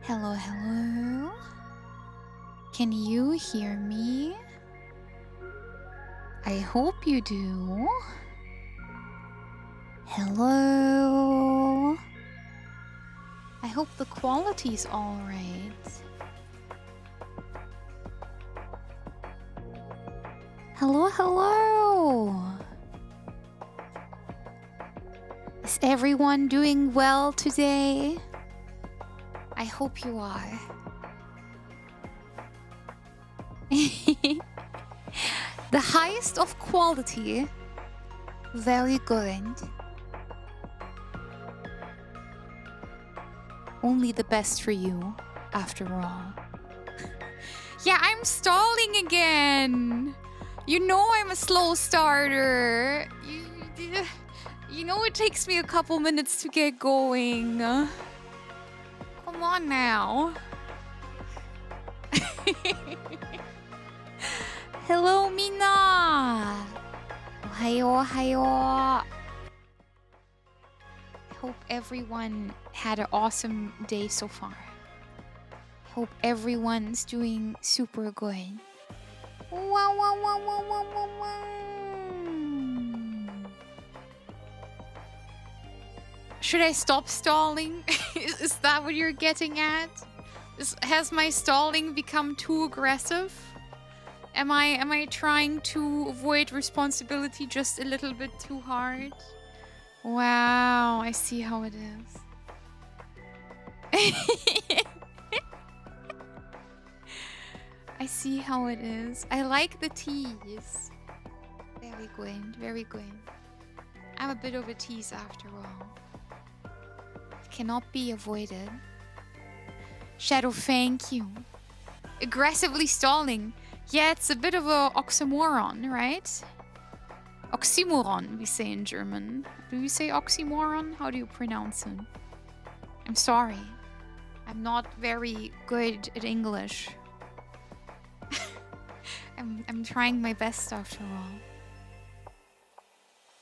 Hello, hello. Can you hear me? I hope you do. Hello. I hope the quality's all right. Hello, hello. Is everyone doing well today? I hope you are. The highest of quality. Very good. Only the best for you, after all. Yeah, I'm stalling again. You know I'm a slow starter. You know it takes me a couple minutes to get going. Come on now. Hello, Mina. Ohayo, ohayo. I hope everyone had an awesome day so far. Hope everyone's doing super good. Wow, wow, wow, wow, wow, wow, wow. Should I stop stalling? Is that what you're getting at? Has my stalling become too aggressive? Am I trying to avoid responsibility just a little bit too hard? Wow, I see how it is. I see how it is. I like the tease. Very good, very good. I'm a bit of a tease after all. It cannot be avoided. Shadow, thank you. Aggressively stalling. Yeah, it's a bit of a oxymoron, right? Oxymoron, we say in German. Do you say oxymoron? How do you pronounce it? I'm sorry. I'm not very good at English. I'm trying my best after all.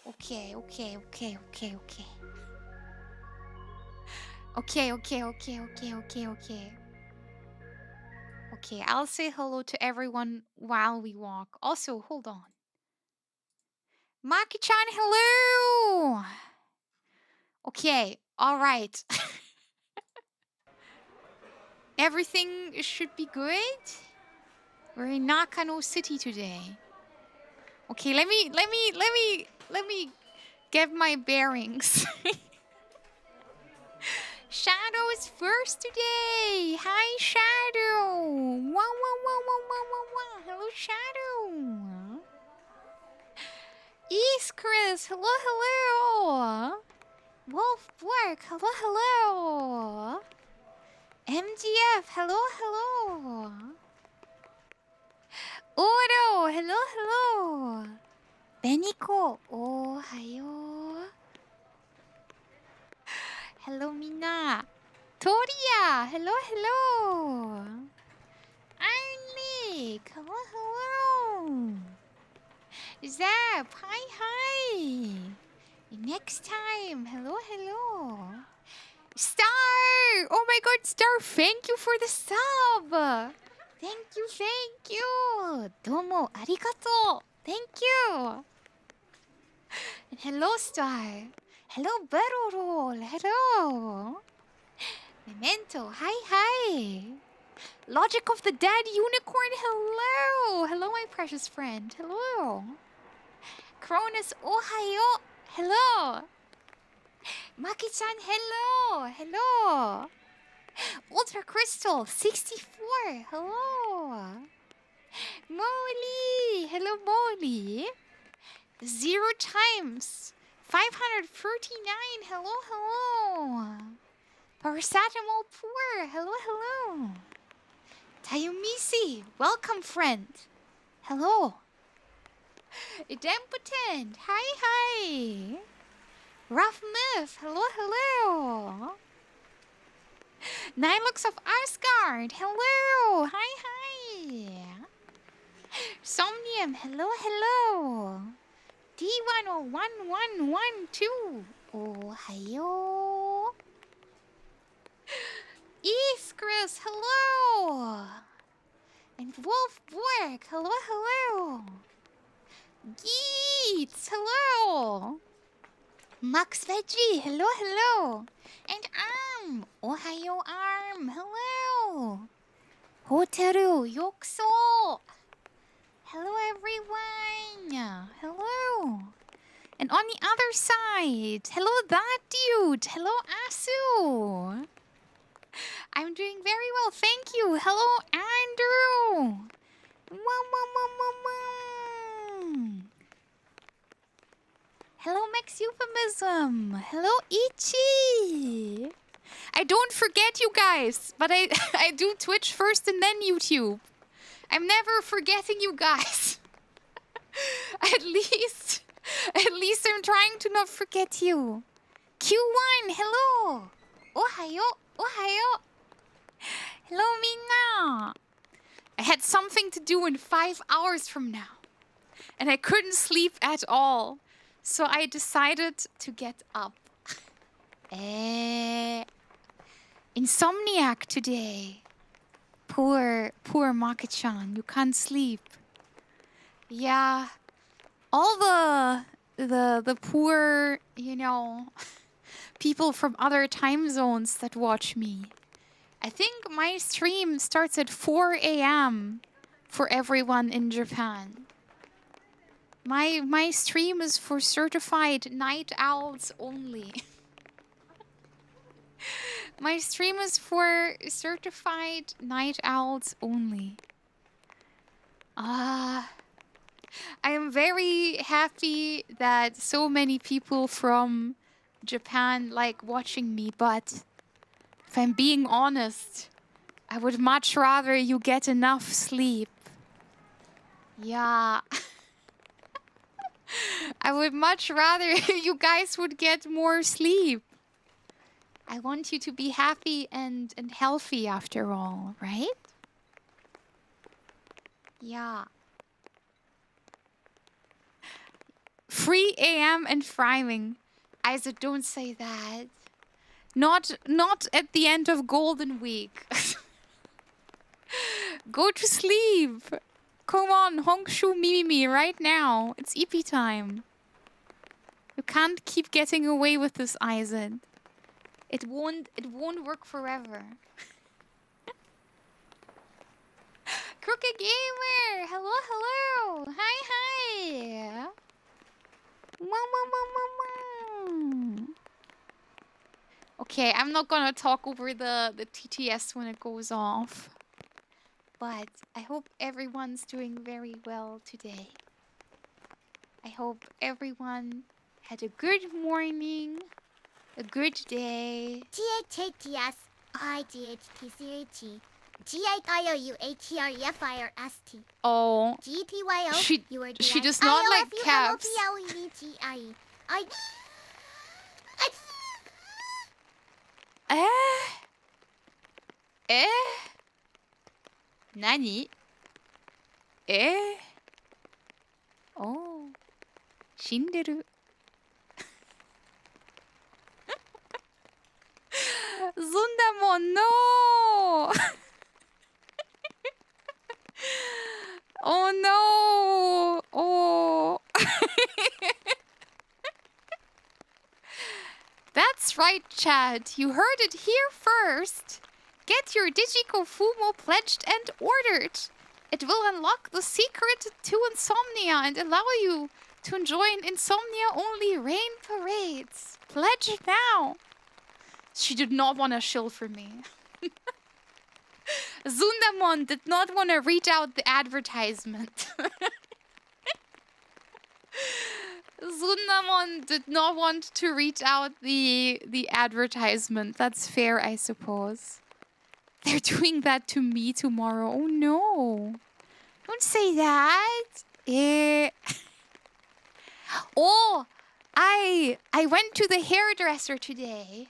Okay. Okay, I'll say hello to everyone while we walk. Also, hold on. Maki-chan, hello! Okay, alright. Everything should be good? We're in Nakano City today. Okay, let me get my bearings. Shadow is first today. Hi, Shadow. Wow. Hello, Shadow. East Chris. Hello. Wolf Bork. Hello. MGF. Hello. Oro. Hello. Beniko. Ohayo. Hello, Mina. Toria. Hello. Arnick. Hello. Zap. Hi. Next time. Hello. Star. Oh my god, Star. Thank you for the sub. Thank you. Domo arigato. Thank you. And hello, Star. Hello, Battle Roll. Hello. Memento. Hi. Logic of the Dead Unicorn. Hello, my precious friend. Hello. Cronus. Ohayo. Hello. Maki-chan. Hello. Ultra Crystal. 64. Hello. Molly. Hello, Molly. 0 times. 539. Hello. Paracetamol Poor. Hello. Tayumisi. Welcome, friend. Hello. Idempotent. Hi. Rough Myth. Hello. Nine Looks of Asgard. Hello. Hi. Somnium. Hello. D10112. Ohayo. East Chris, hello. And Wolf Borg, hello, hello. Geets, hello. Max Veggie, hello, hello. And Arm, Ohayo Arm, hello. Hotaru, Yokso. Hello, everyone. Hello. And on the other side, hello, that dude. Hello, Asu. I'm doing very well, thank you. Hello, Andrew. Hello, Max Euphemism. Hello, Ichi. I don't forget you guys, but I I do Twitch first and then YouTube. I'm never forgetting you guys. At least I'm trying to not forget you. Q1, hello. Ohayo, ohayo. Hello, Mina. I had something to do in 5 hours from now. And I couldn't sleep at all. So I decided to get up. Insomniac today. Poor Maki-chan. You can't sleep. Yeah. All the poor, you know, people from other time zones that watch me. I think my stream starts at 4 a.m. for everyone in Japan. My stream is for certified night owls only. My stream is for certified night owls only. I am very happy that so many people from Japan like watching me, but if I'm being honest, I would much rather you get enough sleep. Yeah. I would much rather you guys would get more sleep. I want you to be happy and healthy after all, right? Yeah. 3 a.m. and thriving. Isaac, don't say that. Not at the end of Golden Week. Go to sleep. Come on, Hongshu Mimimi, right now. It's EP time. You can't keep getting away with this, Isaac. It won't work forever. Crooked Gamer! Hello, hello! Hi, hi! Okay, I'm not gonna talk over the TTS when it goes off. But I hope everyone's doing very well today. I hope everyone had a good morning, a good day. THATS IGHTCH GIKOUHRFIRST Oh, GTYO she does not like caps. Nani? Oh, 死んでる。そんなもん no! Oh no! Oh. That's right, Chad. You heard it here first. Get your Digico Fumo pledged and ordered. It will unlock the secret to insomnia and allow you to enjoy an insomnia-only rain parades. Pledge now. She did not want to shill for me. Zundamon did not want to read out the advertisement. Zundamon did not want to read out the advertisement. That's fair, I suppose. They're doing that to me tomorrow. Oh no. Don't say that. Oh, I went to the hairdresser today.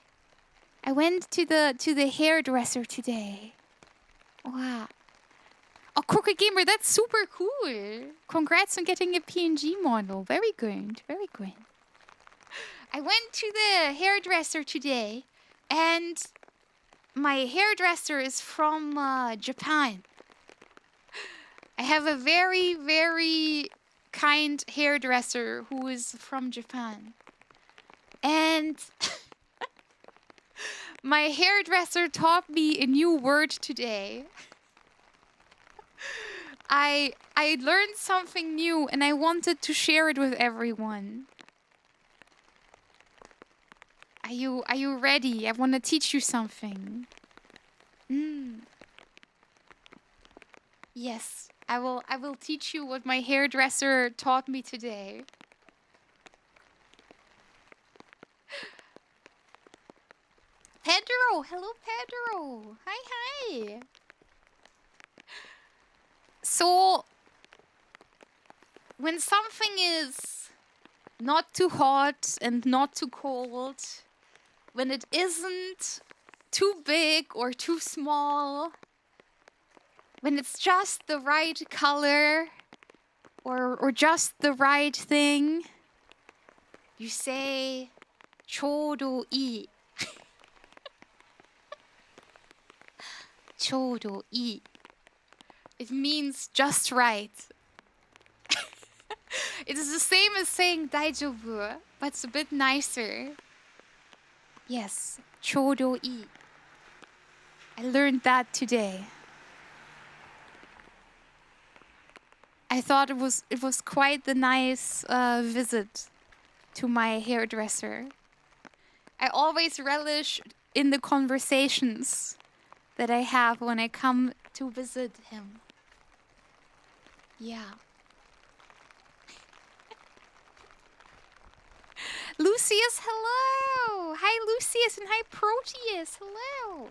Wow. Oh, Crooked Gamer, that's super cool. Congrats on getting a PNG model. Very good, very good. I went to the hairdresser today, and my hairdresser is from Japan. I have a very, very kind hairdresser who is from Japan. And my hairdresser taught me a new word today. I learned something new and I wanted to share it with everyone. Are you ready? I want to teach you something. Yes, I will teach you what my hairdresser taught me today. Pedro, hello Pedro. Hi. So, when something is not too hot and not too cold, when it isn't too big or too small, when it's just the right color or just the right thing, you say, ちょうどいい. ちょうどいい. It means just right. It is the same as saying 大丈夫, but it's a bit nicer. Yes, ちょうどいい. I learned that today. I thought it was quite the nice visit to my hairdresser. I always relish in the conversations that I have when I come to visit him. Yeah. Lucius, hello! Hi, Lucius, and hi, Proteus, hello!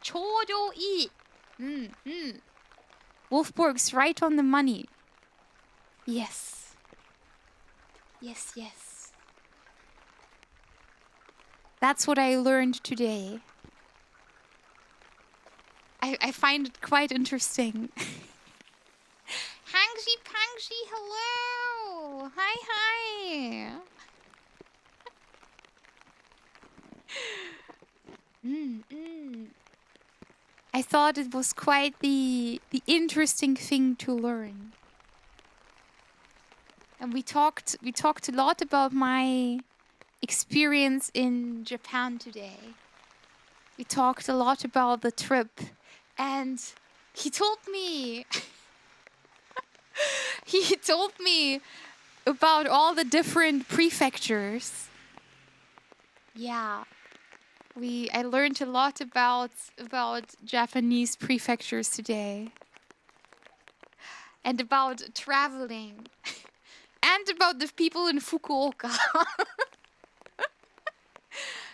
ちょうどいい. Wolfborg's right on the money. Yes. Yes. That's what I learned today. I find it quite interesting. Hangji Pangji, hello! Hi. I thought it was quite the interesting thing to learn. And we talked a lot about my experience in Japan today. We talked a lot about the trip. And he told me about all the different prefectures. Yeah. I learned a lot about Japanese prefectures today. And about traveling. And about the people in Fukuoka.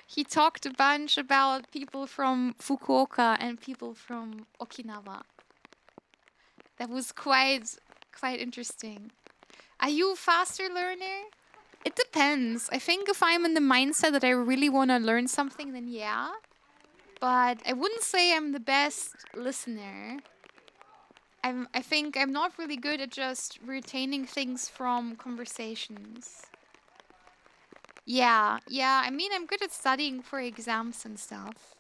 He talked a bunch about people from Fukuoka and people from Okinawa. That was quite interesting. Are you a faster learner? It depends. I think if I'm in the mindset that I really want to learn something, then yeah. But I wouldn't say I'm the best listener. I think I'm not really good at just retaining things from conversations. Yeah, I mean, I'm good at studying for exams and stuff.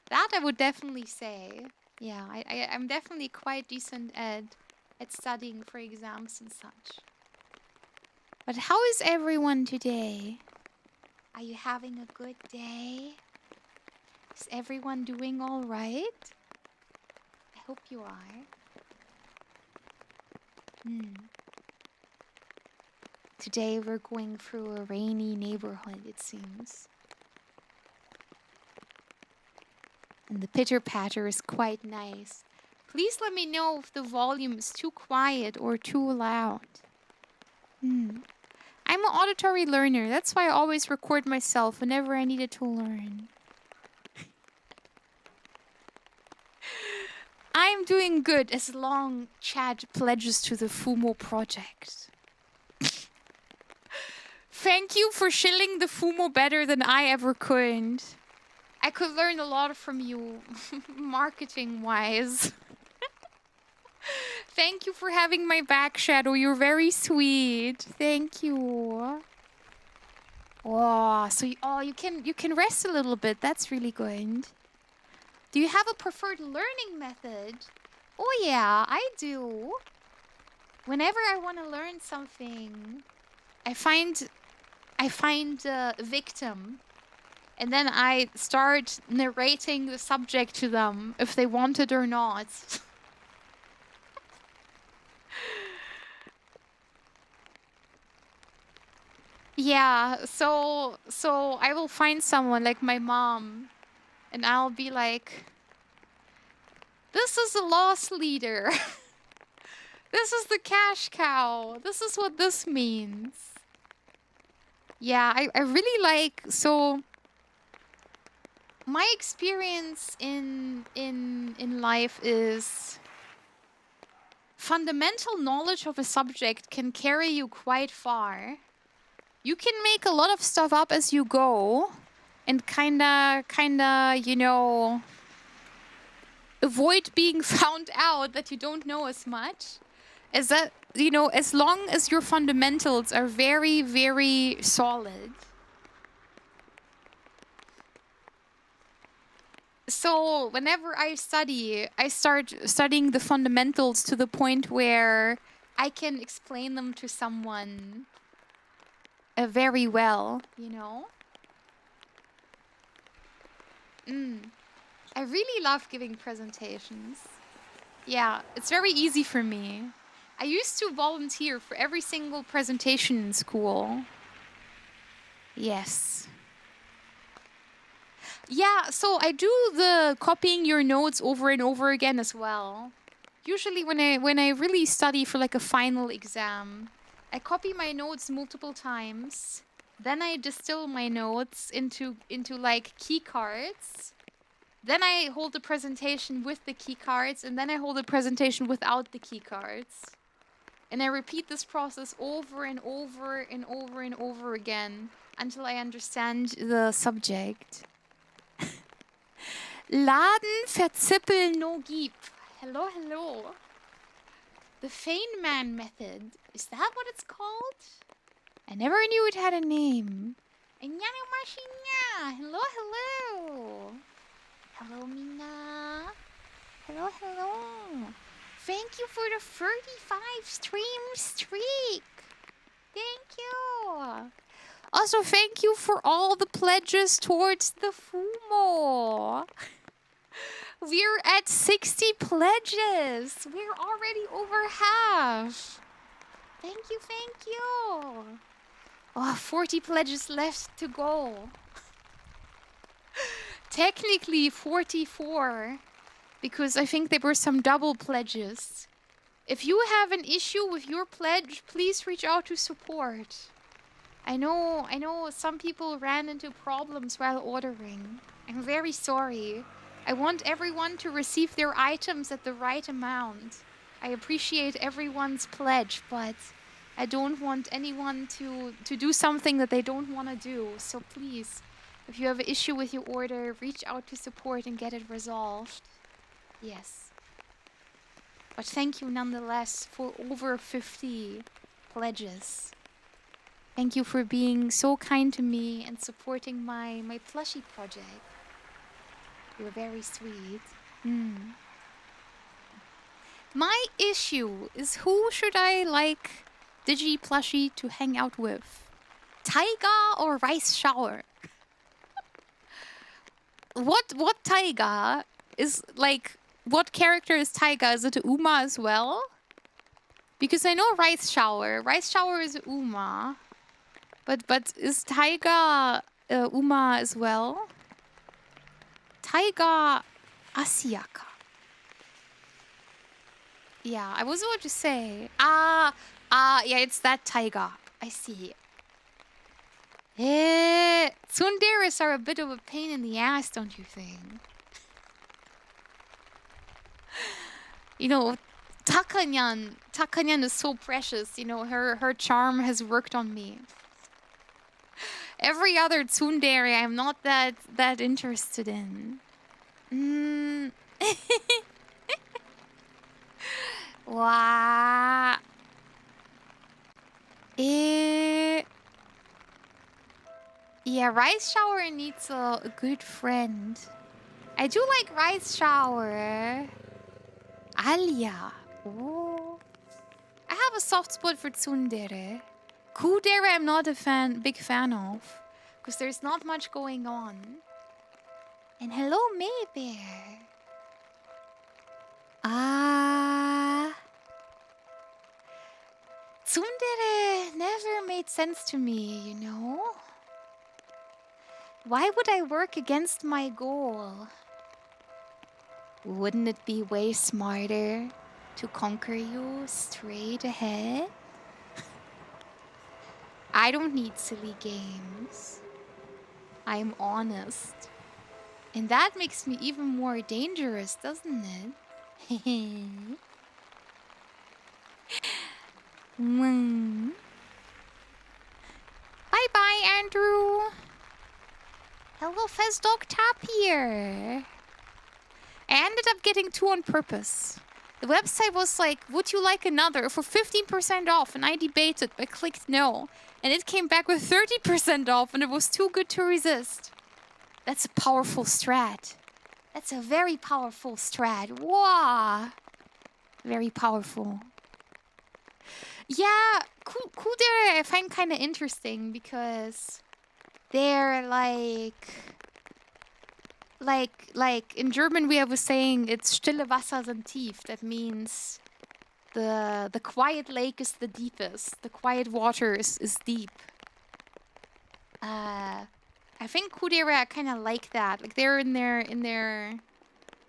That I would definitely say. Yeah, I'm definitely quite decent at studying for exams and such. But how is everyone today? Are you having a good day? Is everyone doing all right? I hope you are. Today we're going through a rainy neighborhood, it seems. And the pitter-patter is quite nice. Please let me know if the volume is too quiet or too loud. I'm an auditory learner. That's why I always record myself whenever I needed to learn. I'm doing good as long Chad pledges to the Fumo project. Thank you for shilling the Fumo better than I ever could. I could learn a lot from you, marketing-wise. Thank you for having my back, Shadow. You're very sweet. Thank you. Oh, so you can rest a little bit. That's really good. Do you have a preferred learning method? Oh yeah, I do. Whenever I want to learn something, I find a victim, and then I start narrating the subject to them if they want it or not. Yeah, so I will find someone like my mom, and I'll be like, this is a loss leader. This is the cash cow. This is what this means. Yeah, I really like, so my experience in life is fundamental knowledge of a subject can carry you quite far. You can make a lot of stuff up as you go and kinda, you know, avoid being found out that you don't know as much. As that, you know, as long as your fundamentals are very, very solid. So whenever I study, I start studying the fundamentals to the point where I can explain them to someone very well, you know? I really love giving presentations. Yeah, it's very easy for me. I used to volunteer for every single presentation in school. Yes. Yeah, so I do the copying your notes over and over again as well. Usually when I really study for like a final exam, I copy my notes multiple times. Then I distill my notes into like key cards. Then I hold the presentation with the key cards, and then I hold the presentation without the key cards. And I repeat this process over and over and over and over again until I understand the subject. Laden, verzippel, no gib. Hello, hello. The Feynman method. Is that what it's called? I never knew it had a name. Hello, hello. Hello, Mina. Hello, hello. Thank you for the 35 streak. Thank you. Also, thank you for all the pledges towards the Fumo. We're at 60 pledges. We're already over half. Thank you, thank you. Oh, 40 pledges left to go. Technically 44, because I think there were some double pledges. If you have an issue with your pledge, please reach out to support. I know some people ran into problems while ordering. I'm very sorry. I want everyone to receive their items at the right amount. I appreciate everyone's pledge, but I don't want anyone to do something that they don't want to do. So please, if you have an issue with your order, reach out to support and get it resolved. Yes. But thank you nonetheless for over 50 pledges. Thank you for being so kind to me and supporting my plushie project. You're very sweet. My issue is, who should I like Digi plushie to hang out with? Taiga or Rice Shower? What Taiga is like? What character is Taiga? Is it a Uma as well? Because I know Rice Shower. Rice Shower is a Uma. But is Taiga Uma as well? Taiga Asiaka. Yeah, I was about to say. Yeah, it's that Taiga. I see. Tsunderes are a bit of a pain in the ass, don't you think? You know, Takanyan is so precious. You know, her charm has worked on me. Every other tsundere I'm not that interested in. Wow. Yeah, Rice Shower needs a good friend. I do like rice shower. Alia. Oh. I have a soft spot for tsundere. Kudere I'm not a big fan of. Because there's not much going on. And hello, Maybear. Ah. Tsundere never made sense to me, you know? Why would I work against my goal? Wouldn't it be way smarter to conquer you straight ahead? I don't need silly games. I'm honest. And that makes me even more dangerous, doesn't it? Bye-bye, Andrew. Hello, Fezdog Tap here. I ended up getting 2 on purpose. The website was like, would you like another for 15% off? And I debated, but clicked no. And it came back with 30% off, and it was too good to resist. That's a powerful strat. That's a very powerful strat. Wow. Very powerful. Yeah, Kudere I find kind of interesting because they're like in German we have a saying, it's stille Wasser sind tief. That means the quiet lake is the deepest. The quiet water is deep. I think Kudere are kind of like that. Like they're in their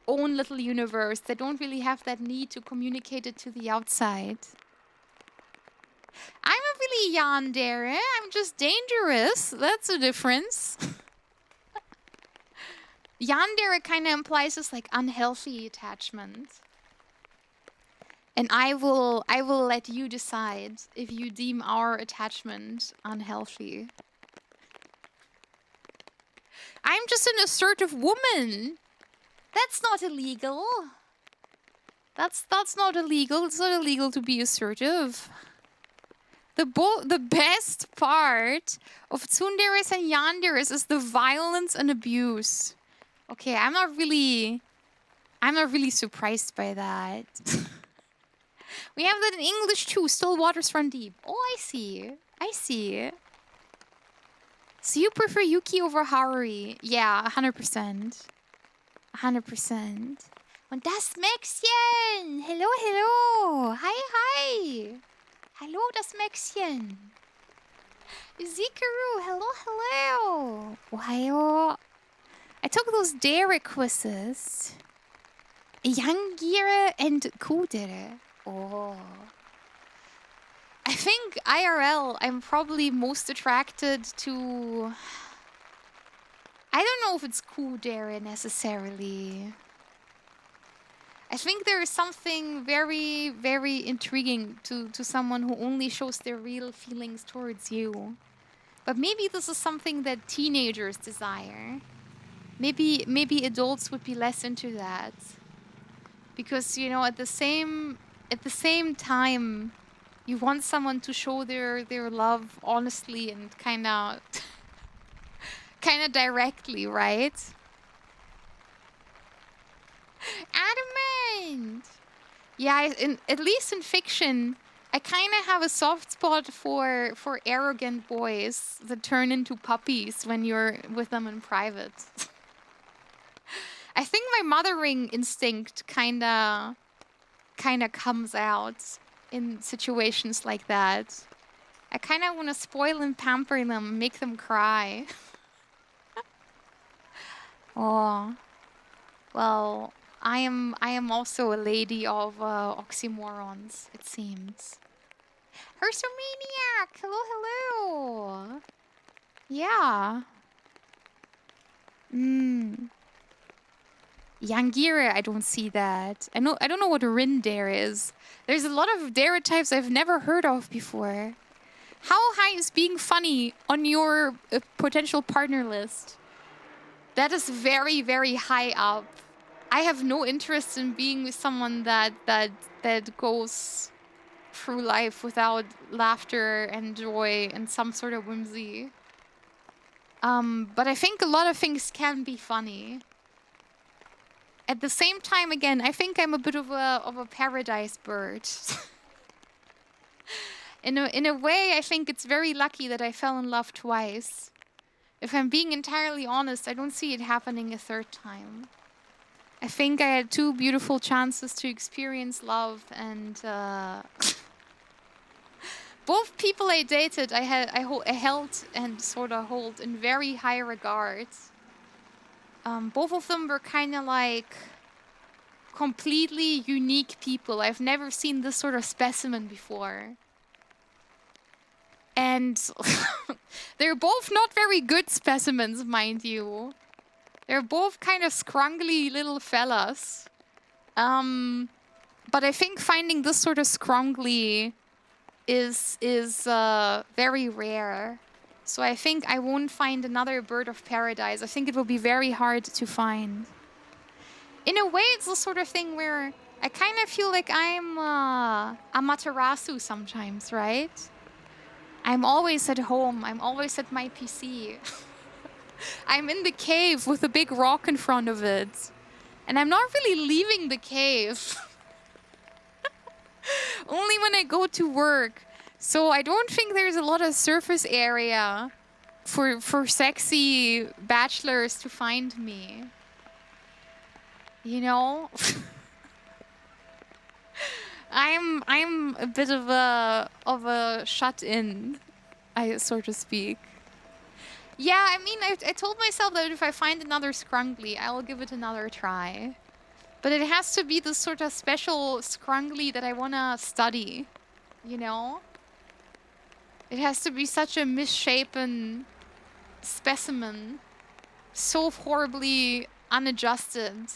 own little universe. They don't really have that need to communicate it to the outside. I'm not really yandere. I'm just dangerous. That's the difference. Yandere kind of implies this like unhealthy attachment. And I will let you decide if you deem our attachment unhealthy. I'm just an assertive woman. That's not illegal. That's not illegal. It's not illegal to be assertive. The best part of tsunderes and yanderes is the violence and abuse. Okay, I'm not really surprised by that. We have that in English too. Still waters run deep. Oh, I see. I see. So you prefer Yuki over Haruri? Yeah, 100%. 100%. Und das Mäxchen! Hello, hello! Hi, hi! Hello, das Mäxchen! Zikaru, hello, hello! Ohayo! I took those dare quizzes. Yangire and Kudere. Oh. I think IRL, I'm probably most attracted to... I don't know if it's Kudere necessarily. I think there is something very, very intriguing to someone who only shows their real feelings towards you. But maybe this is something that teenagers desire. Maybe adults would be less into that. Because, you know, at the same time, you want someone to show their love honestly and kind of directly, right? Adamant! Yeah, at least in fiction, I kind of have a soft spot for arrogant boys that turn into puppies when you're with them in private. I think my mothering instinct kind of comes out in situations like that. I kind of want to spoil and pamper them, make them cry. Oh, well, I am also a lady of oxymorons, it seems. Hersomaniac, hello, hello. Yeah. Yangire, I don't see that. I don't know what a Rin dare is. There's a lot of dare types I've never heard of before. How high is being funny on your potential partner list? That is very, very high up. I have no interest in being with someone that goes through life without laughter and joy and some sort of whimsy. But I think a lot of things can be funny. At the same time, again, I think I'm a bit of a paradise bird. In a way, I think it's very lucky that I fell in love twice. If I'm being entirely honest, I don't see it happening a third time. I think I had two beautiful chances to experience love, and both people I dated, I held and sort of hold in very high regard. Both of them were kind of like completely unique people. I've never seen this sort of specimen before. And they're both not very good specimens, mind you. They're both kind of scrungly little fellas. But I think finding this sort of scrungly is very rare. So I think I won't find another bird of paradise. I think it will be very hard to find. In a way, it's the sort of thing where I kind of feel like I'm Amaterasu sometimes, right? I'm always at home. I'm always at my PC. I'm in the cave with a big rock in front of it. And I'm not really leaving the cave. Only when I go to work. So I don't think there's a lot of surface area for sexy bachelors to find me. You know? I'm a bit of a shut-in, so to speak. Yeah, I mean, I told myself that if I find another scrungly, I will give it another try. But it has to be the sort of special scrungly that I want to study, you know? It has to be such a misshapen specimen, so horribly unadjusted,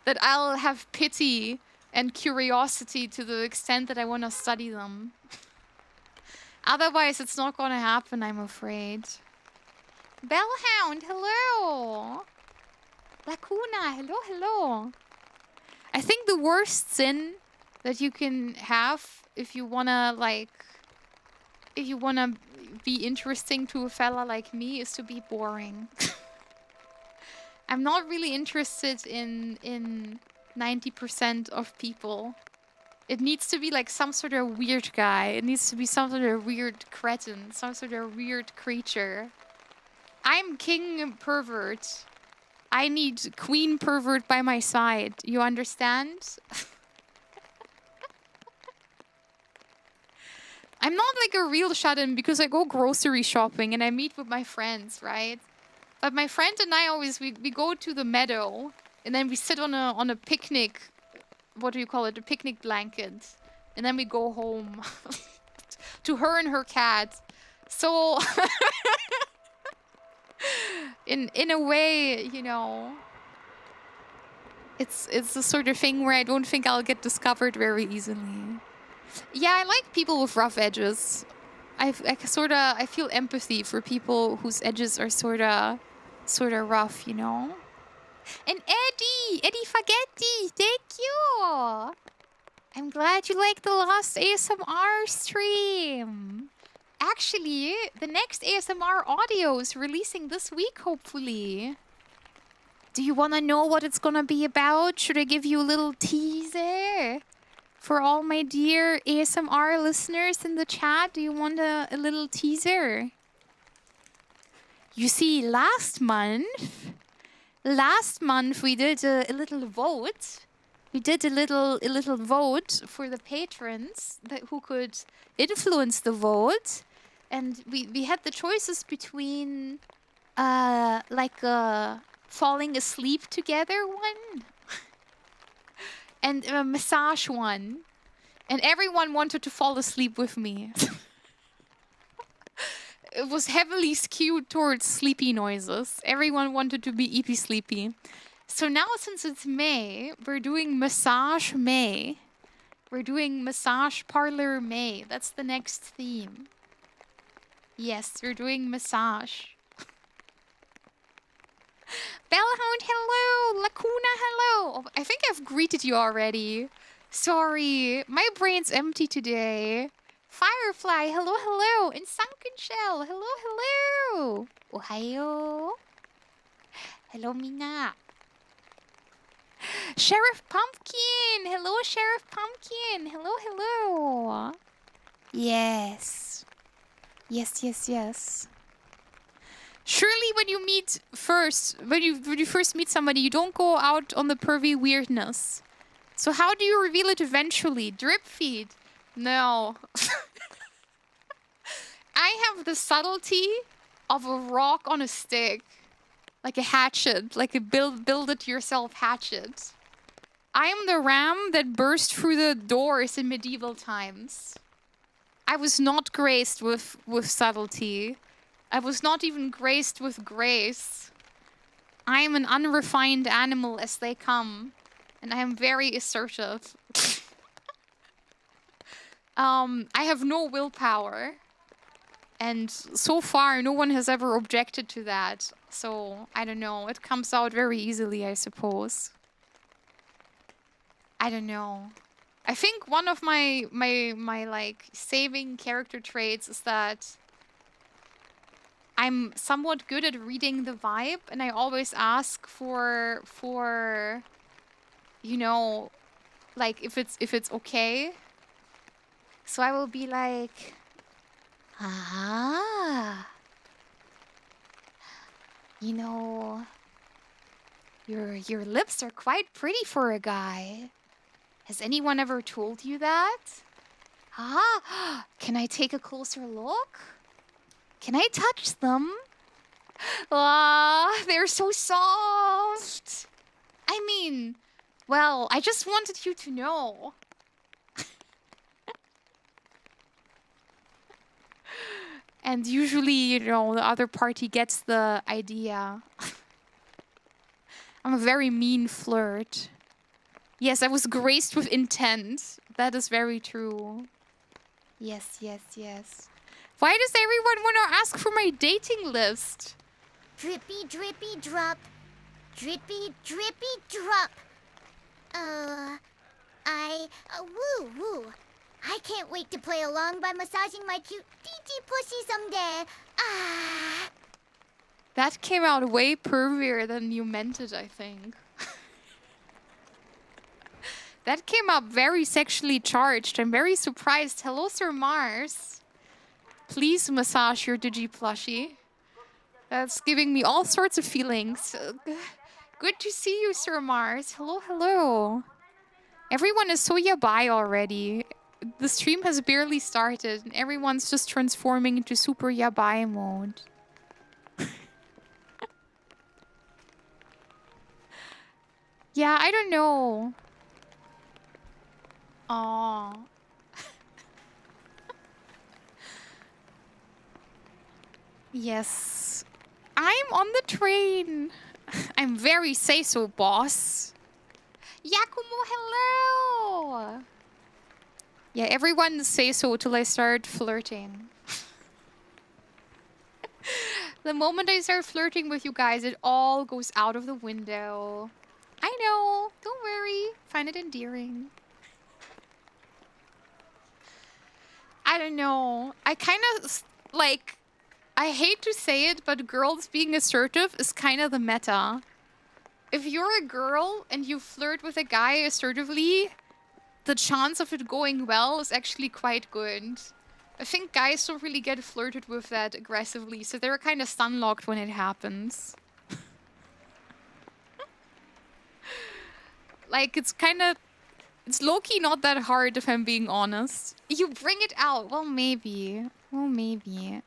that I'll have pity and curiosity to the extent that I want to study them. Otherwise, it's not gonna happen, I'm afraid. Bellhound, hello! Lacuna, hello, hello. I think the worst sin that you can have if you wanna, like... if you wanna be interesting to a fella like me is to be boring. I'm not really interested in 90% of people. It needs to be like some sort of weird guy. It needs to be some sort of weird cretin, some sort of weird creature. I'm king pervert. I need queen pervert by my side. You understand? I'm not like a real shut-in because I go grocery shopping and I meet with my friends, right? But my friend and I always, we go to the meadow and then we sit on a picnic, what do you call it, a picnic blanket. And then we go home to her and her cat. So, in a way, you know, it's the sort of thing where I don't think I'll get discovered very easily. Yeah, I like people with rough edges. I feel empathy for people whose edges are sort of rough, you know. And Eddie Fagetti, thank you. I'm glad you liked the last ASMR stream. Actually, the next ASMR audio is releasing this week, hopefully. Do you want to know what it's gonna be about? Should I give you a little teaser? For all my dear ASMR listeners in the chat, do you want a little teaser? You see, last month we did a little vote. We did a little vote for the patrons who could influence the vote, and we had the choices between like a falling asleep together one and a massage one, and everyone wanted to fall asleep with me. It was heavily skewed towards sleepy noises. Everyone wanted to be EP sleepy. So now, since it's May, we're doing Massage May. We're doing Massage Parlor May. That's the next theme. Yes, we're doing massage. Bellhound, hello! Lacuna, hello! Oh, I think I've greeted you already. Sorry, my brain's empty today. Firefly, hello, hello! And Sunken Shell, hello, hello! Ohio! Hello, Mina. Sheriff Pumpkin! Hello, Sheriff Pumpkin! Hello, hello! Yes. Yes, yes, yes. Surely when you meet first, when you first meet somebody, you don't go out on the pervy weirdness. So how do you reveal it eventually? Drip feed? No. I have the subtlety of a rock on a stick. Like a hatchet, like a build it yourself hatchet. I am the ram that burst through the doors in medieval times. I was not graced with subtlety. I was not even graced with grace. I am an unrefined animal as they come. And I am very assertive. I have no willpower. And so far, no one has ever objected to that. So, I don't know. It comes out very easily, I suppose. I don't know. I think one of my like saving character traits is that I'm somewhat good at reading the vibe, and I always ask for you know, like if it's okay. So I will be like, ah, you know, your lips are quite pretty for a guy. Has anyone ever told you that? Ah, can I take a closer look? Can I touch them? Ah, they're so soft. I mean, well, I just wanted you to know. And usually, you know, the other party gets the idea. I'm a very mean flirt. Yes, I was graced with intent. That is very true. Yes, yes, yes. Why does everyone want to ask for my dating list? Drippy, drippy, drop. Drippy, drippy, drop. Woo, woo. I can't wait to play along by massaging my cute DT pussy someday. Ah. That came out way pervier than you meant it, I think. That came up very sexually charged. I'm very surprised. Hello, Sir Mars. Please massage your Digi plushie. That's giving me all sorts of feelings. Good to see you, Sir Mars. Hello, hello. Everyone is so yabai already. The stream has barely started, and everyone's just transforming into super yabai mode. Yeah, I don't know. Aww. Yes. I'm on the train. I'm very say-so, boss. Yakumo, hello! Yeah, everyone say-so till I start flirting. The moment I start flirting with you guys, it all goes out of the window. I know. Don't worry. Find it endearing. I don't know. I kind of, like, I hate to say it, but girls being assertive is kind of the meta. If you're a girl and you flirt with a guy assertively, the chance of it going well is actually quite good. I think guys don't really get flirted with that aggressively, so they're kind of stunlocked when it happens. Like, it's kind of... It's low-key not that hard, if I'm being honest. You bring it out. Well, maybe. Well, maybe.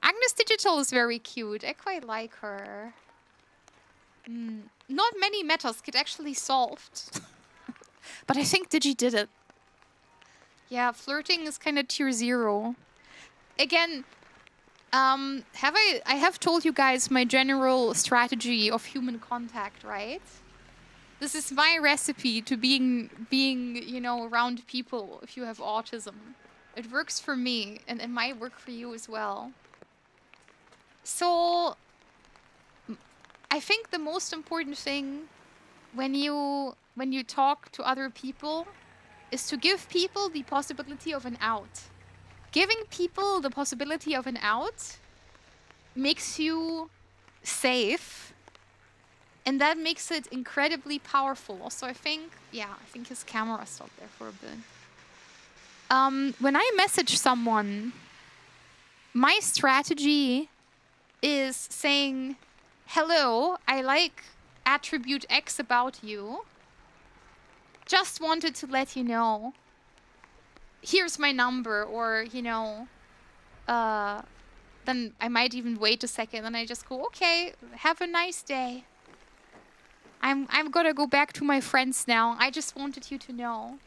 Agnes Digital is very cute. I quite like her. Not many metas get actually solved. But I think Digi did it. Yeah, flirting is kind of tier 0. Again, I have told you guys my general strategy of human contact, right? This is my recipe to being, you know, around people if you have autism. It works for me, and it might work for you as well. So, I think the most important thing when you talk to other people is to give people the possibility of an out. Giving people the possibility of an out makes you safe And that makes it incredibly powerful. So I think, yeah, I think his camera stopped there for a bit. When I message someone, my strategy is saying, hello, I like attribute X about you. Just wanted to let you know. Here's my number, or, you know, then I might even wait a second and I just go, okay, have a nice day. I'm gonna go back to my friends now. I just wanted you to know.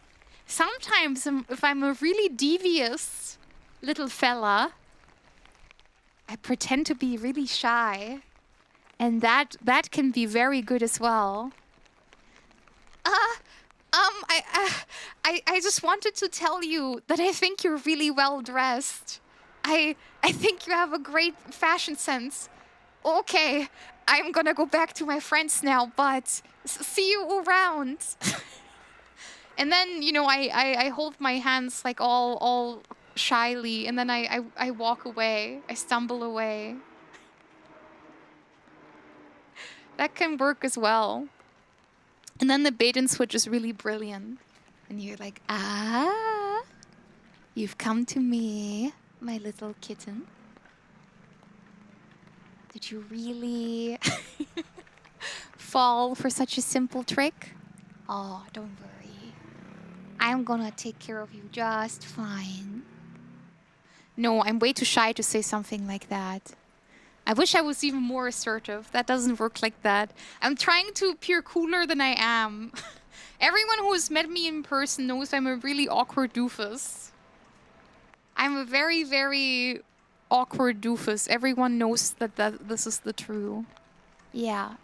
Sometimes if I'm a really devious little fella, I pretend to be really shy. And that can be very good as well. I just wanted to tell you that I think you're really well dressed. I think you have a great fashion sense. Okay, I'm gonna go back to my friends now, but see you around. And then, you know, I hold my hands like all shyly, and then I walk away. I stumble away. That can work as well. And then the bait and switch is really brilliant. And you're like, ah, you've come to me, my little kitten. Did you really fall for such a simple trick? Oh, don't worry. I'm gonna take care of you just fine. No, I'm way too shy to say something like that. I wish I was even more assertive. That doesn't work like that. I'm trying to appear cooler than I am. Everyone who has met me in person knows I'm a really awkward doofus. I'm a very, very awkward doofus. Everyone knows that this is the true. Yeah.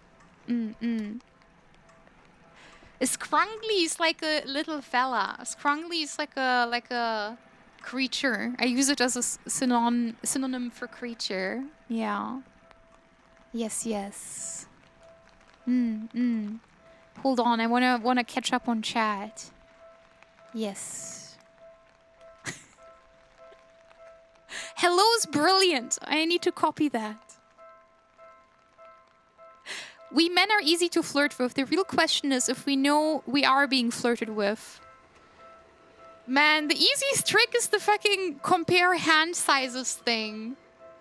Scrungly is like a little fella. Scrungly is like a creature. I use it as a synonym for creature. Yeah. Yes, yes. Hold on, I wanna catch up on chat. Yes. Hello's brilliant. I need to copy that. We men are easy to flirt with. The real question is if we know we are being flirted with. Man, the easiest trick is the fucking compare hand sizes thing.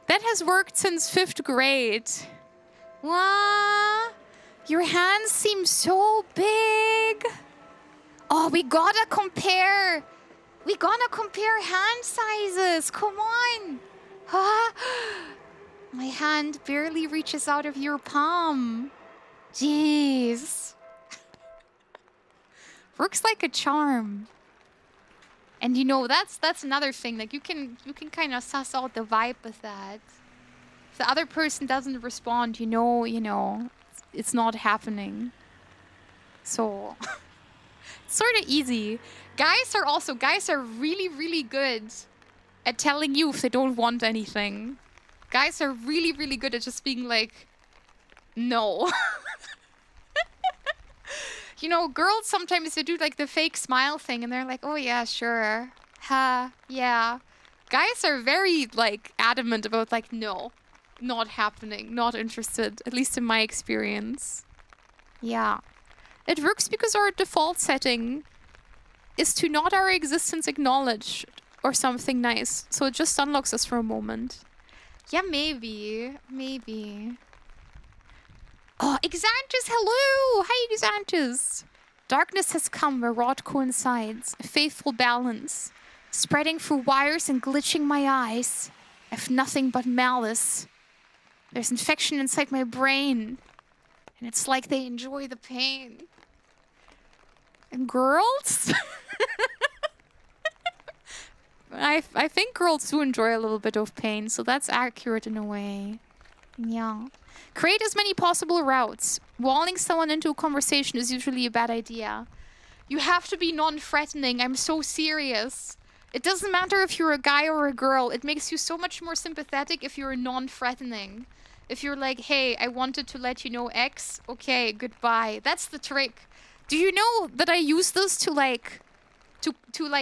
That has worked since 5th grade. What? Your hands seem so big. Oh, we gotta compare. We gotta compare hand sizes. Come on. Huh? My hand barely reaches out of your palm. Jeez. Works like a charm. And you know, that's another thing. Like you can kind of suss out the vibe with that. If the other person doesn't respond, you know, it's not happening. So it's sort of easy. Guys are really, really good at telling you if they don't want anything. Guys are really, really good at just being like, no. You know, girls sometimes they do like the fake smile thing and they're like, oh yeah, sure. Ha, yeah. Guys are very like adamant about like, no, not happening, not interested, at least in my experience. Yeah. It works because our default setting is to not our existence acknowledged or something nice. So it just unlocks us for a moment. Yeah, maybe. Oh, Exantus, hello! Hi, Exantus! Darkness has come where rot coincides, a faithful balance. Spreading through wires and glitching my eyes. I've nothing but malice. There's infection inside my brain. And it's like they enjoy the pain. And girls? I think girls do enjoy a little bit of pain, so that's accurate in a way. Yeah. Create as many possible routes. Walling someone into a conversation is usually a bad idea. You have to be non-threatening. I'm so serious. It doesn't matter if you're a guy or a girl. It makes you so much more sympathetic if you're non-threatening. If you're like, hey, I wanted to let you know X. Okay, goodbye. That's the trick. Do you know that I use this to like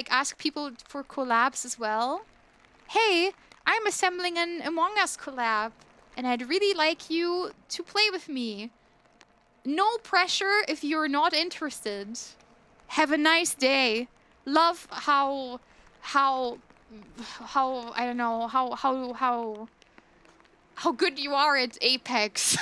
ask people for collabs as well? Hey, I'm assembling an Among Us collab. And I'd really like you to play with me. no pressure if you're not interested. Have a nice day. Love how I don't know how good you are at Apex.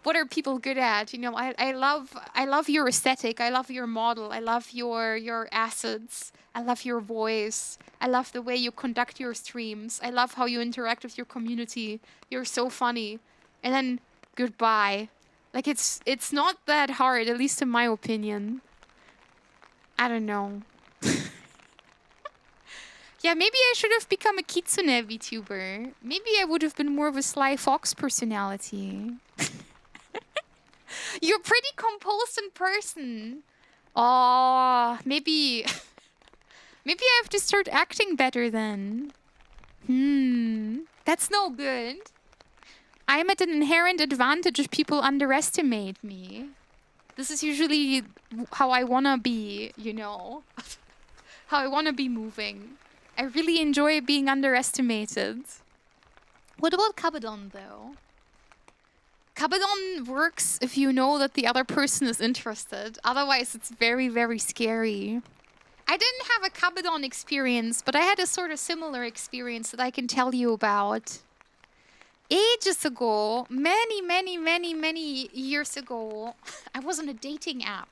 What are people good at? You know, I love your aesthetic. I love your model. I love your assets. I love your voice. I love the way you conduct your streams. I love how you interact with your community. You're so funny. And then goodbye. Like it's not that hard, at least in my opinion. I don't know. Yeah, maybe I should have become a Kitsune VTuber. Maybe I would have been more of a Sly Fox personality. You're a pretty composed in person. Oh, maybe... maybe I have to start acting better then. That's no good. I'm at an inherent advantage if people underestimate me. This is usually how I wanna be, you know? How I wanna be moving. I really enjoy being underestimated. What about Kabadon, though? Kabadon works if you know that the other person is interested. Otherwise, it's very, very scary. I didn't have a Kabadon experience, but I had a sort of similar experience that I can tell you about. Ages ago, many years ago, I was on a dating app.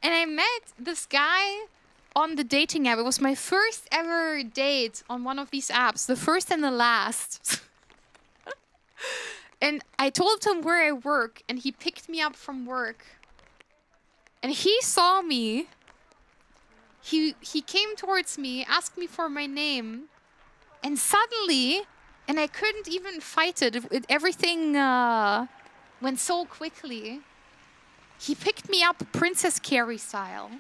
And I met this guy on the dating app. It was my first ever date on one of these apps. The first and the last. And I told him where I work, and he picked me up from work. And he saw me. He came towards me, asked me for my name. And suddenly, and I couldn't even fight it. Everything went so quickly. He picked me up Princess Carrie style.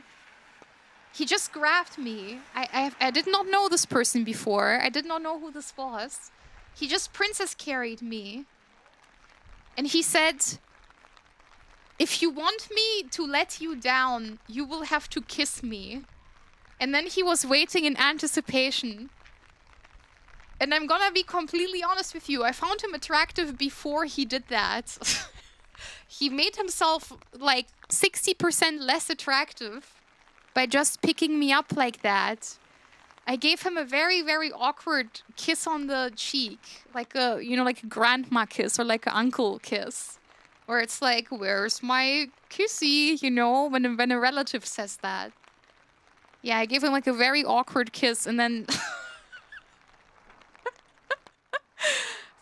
He just grabbed me. I did not know this person before. I did not know who this was. He just Princess Carried me. And he said, if you want me to let you down, you will have to kiss me. And then he was waiting in anticipation. And I'm gonna be completely honest with you. I found him attractive before he did that. He made himself like 60% less attractive by just picking me up like that. I gave him a very, very awkward kiss on the cheek. Like a, you know, like a grandma kiss or like an uncle kiss. Where it's like, where's my kissy? You know, when a relative says that. Yeah, I gave him like a very awkward kiss and then...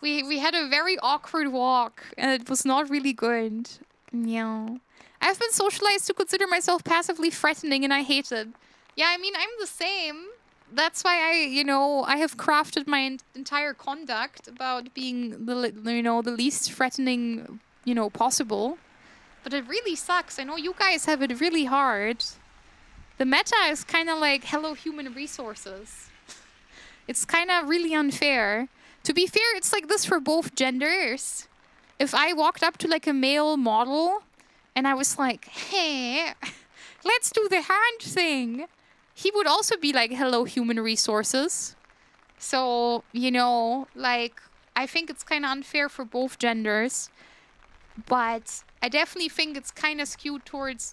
We had a very awkward walk, and it was not really good. Yeah. I've been socialized to consider myself passively threatening, and I hate it. Yeah, I mean, I'm the same. That's why I have crafted my entire conduct about being the least threatening, possible. But it really sucks. I know you guys have it really hard. The meta is kind of like hello human resources. It's kind of really unfair. To be fair, it's like this for both genders. If I walked up to like a male model and I was like, hey, let's do the hand thing, he would also be like, hello, human resources. So, like, I think it's kind of unfair for both genders. But I definitely think it's kind of skewed towards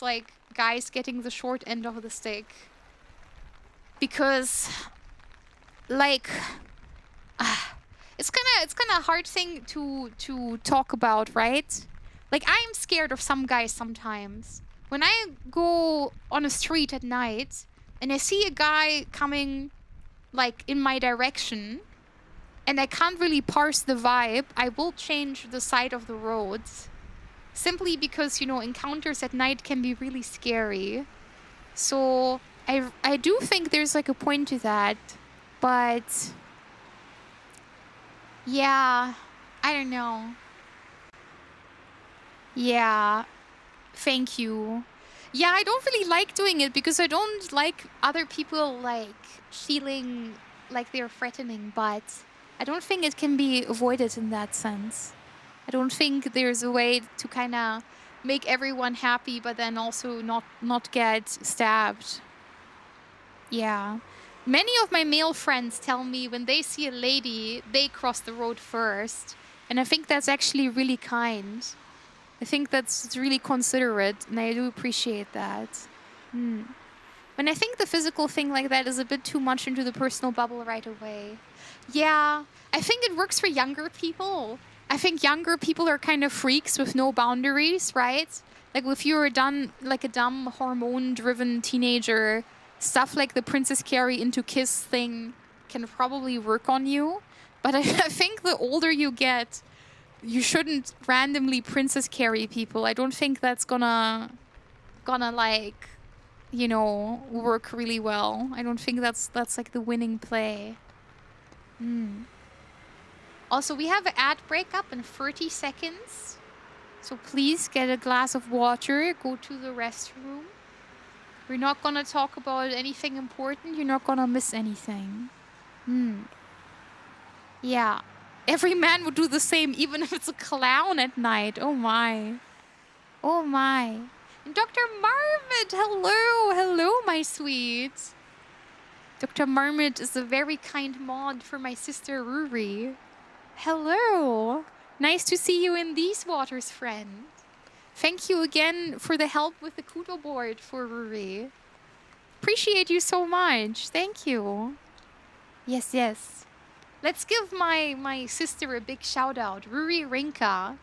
like guys getting the short end of the stick. Because, like... it's kind of a hard thing to talk about, right? Like, I'm scared of some guys sometimes. When I go on a street at night and I see a guy coming, like, in my direction, and I can't really parse the vibe, I will change the side of the road. Simply because, encounters at night can be really scary. So, I do think there's, like, a point to that. But... yeah, I don't know. Yeah, thank you. Yeah, I don't really like doing it because I don't like other people, like, feeling like they're threatening, but I don't think it can be avoided in that sense. I don't think there's a way to kind of make everyone happy, but then also not get stabbed. Yeah. Many of my male friends tell me when they see a lady, they cross the road first. And I think that's actually really kind. I think that's really considerate, and I do appreciate that. When I think the physical thing like that is a bit too much into the personal bubble right away. Yeah, I think it works for younger people. I think younger people are kind of freaks with no boundaries, right? Like if you're like a dumb hormone-driven teenager, stuff like the Princess Carrie into Kiss thing can probably work on you. But I think the older you get, you shouldn't randomly Princess Carrie people. I don't think that's gonna like, you know, work really well. I don't think that's like the winning play. Also, we have an ad break up in 30 seconds. So please get a glass of water, go to the restroom. We're not gonna talk about anything important. You're not gonna miss anything. Yeah. Every man would do the same, even if it's a clown at night. Oh my. Oh my. And Dr. Marmot, hello. Hello, my sweet. Dr. Marmot is a very kind mod for my sister Ruri. Hello. Nice to see you in these waters, friend. Thank you again for the help with the Kudo board for Ruri. Appreciate you so much. Thank you. Yes, yes. Let's give my sister a big shout out. Ruri Rinka.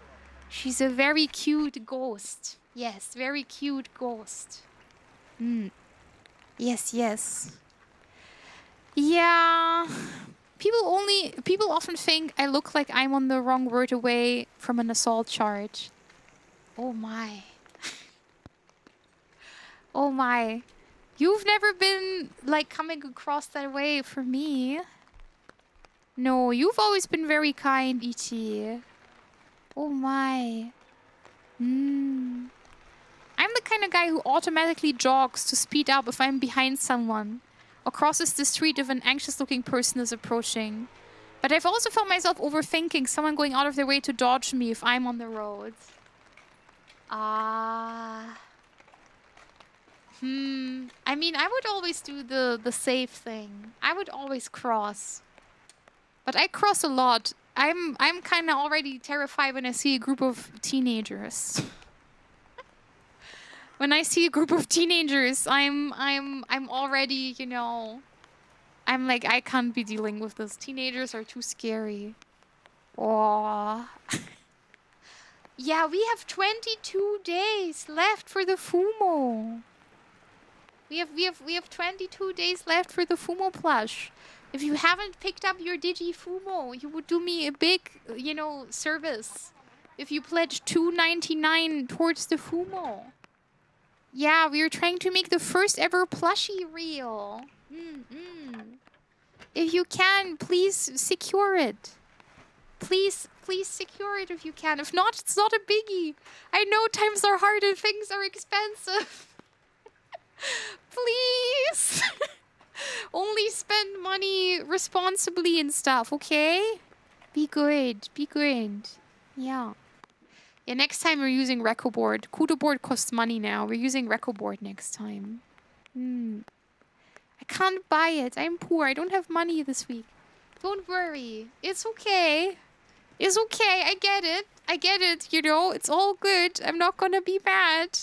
She's a very cute ghost. Yes, very cute ghost. Yes, yes. Yeah. People often think I look like I'm on the wrong word away from an assault charge. Oh my. Oh my. You've never been like coming across that way for me. No, you've always been very kind, Ichi. Oh my. I'm the kind of guy who automatically jogs to speed up if I'm behind someone, or crosses the street if an anxious-looking person is approaching. But I've also found myself overthinking someone going out of their way to dodge me if I'm on the road. I mean, I would always do the safe thing. I would always cross. But I cross a lot. I'm kind of already terrified when I see a group of teenagers. When I see a group of teenagers, I'm already, you know, I'm like, I can't be dealing with this. Teenagers are too scary. Oh. Yeah, we have 22 days left for the Fumo. We have 22 days left for the Fumo plush. If you haven't picked up your Digi Fumo, you would do me a big, you know, service. If you pledge $2.99 towards the Fumo. Yeah, we are trying to make the first ever plushie reel. If you can, please secure it. Please secure it if you can. If not, it's not a biggie. I know times are hard and things are expensive. Please. Only spend money responsibly and stuff, okay? Be good. Be good. Yeah. Yeah, next time we're using Reco board. Kudo board costs money now. We're using Reco board next time. I can't buy it. I'm poor. I don't have money this week. Don't worry. It's okay. It's okay. I get it. I get it, you know. It's all good. I'm not gonna be mad.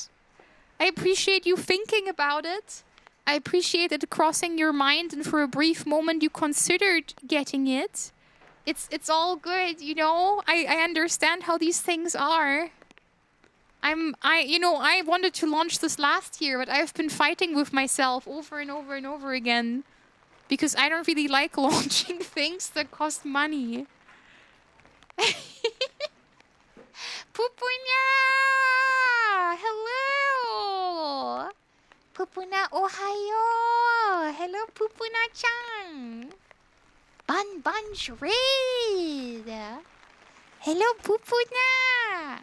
I appreciate you thinking about it. I appreciate it crossing your mind, and for a brief moment you considered getting it. It's all good, you know. I understand how these things are. I wanted to launch this last year, but I've been fighting with myself over and over and over again because I don't really like launching things that cost money. Pupuna! Hello! Pupuna, ohayo! Hello, Pupuna-chan! Bun Shred! Hello, Pupuna!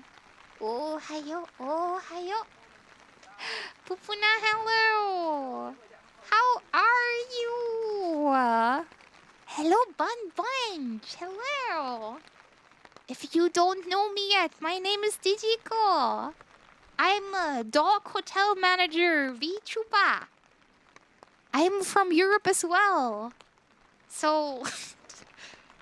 Ohayo, ohayo! Pupuna, hello! How are you? Hello, Bunch! Hello! If you don't know me yet, my name is Digiko. I'm a dog hotel manager, VTuber. I'm from Europe as well. So,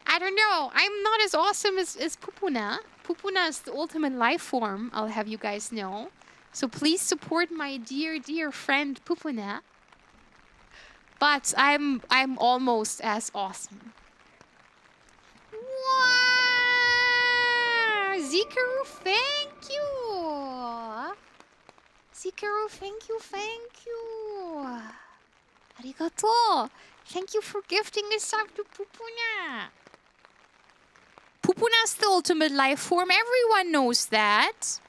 I don't know. I'm not as awesome as Pupuna. Pupuna is the ultimate life form, I'll have you guys know. So please support my dear, dear friend Pupuna. But I'm almost as awesome. Wow! Zikaru, thank you! Zikaru, thank you, thank you! Arigato! Thank you for gifting a sub to Pupuna! Pupuna's the ultimate life form, everyone knows that!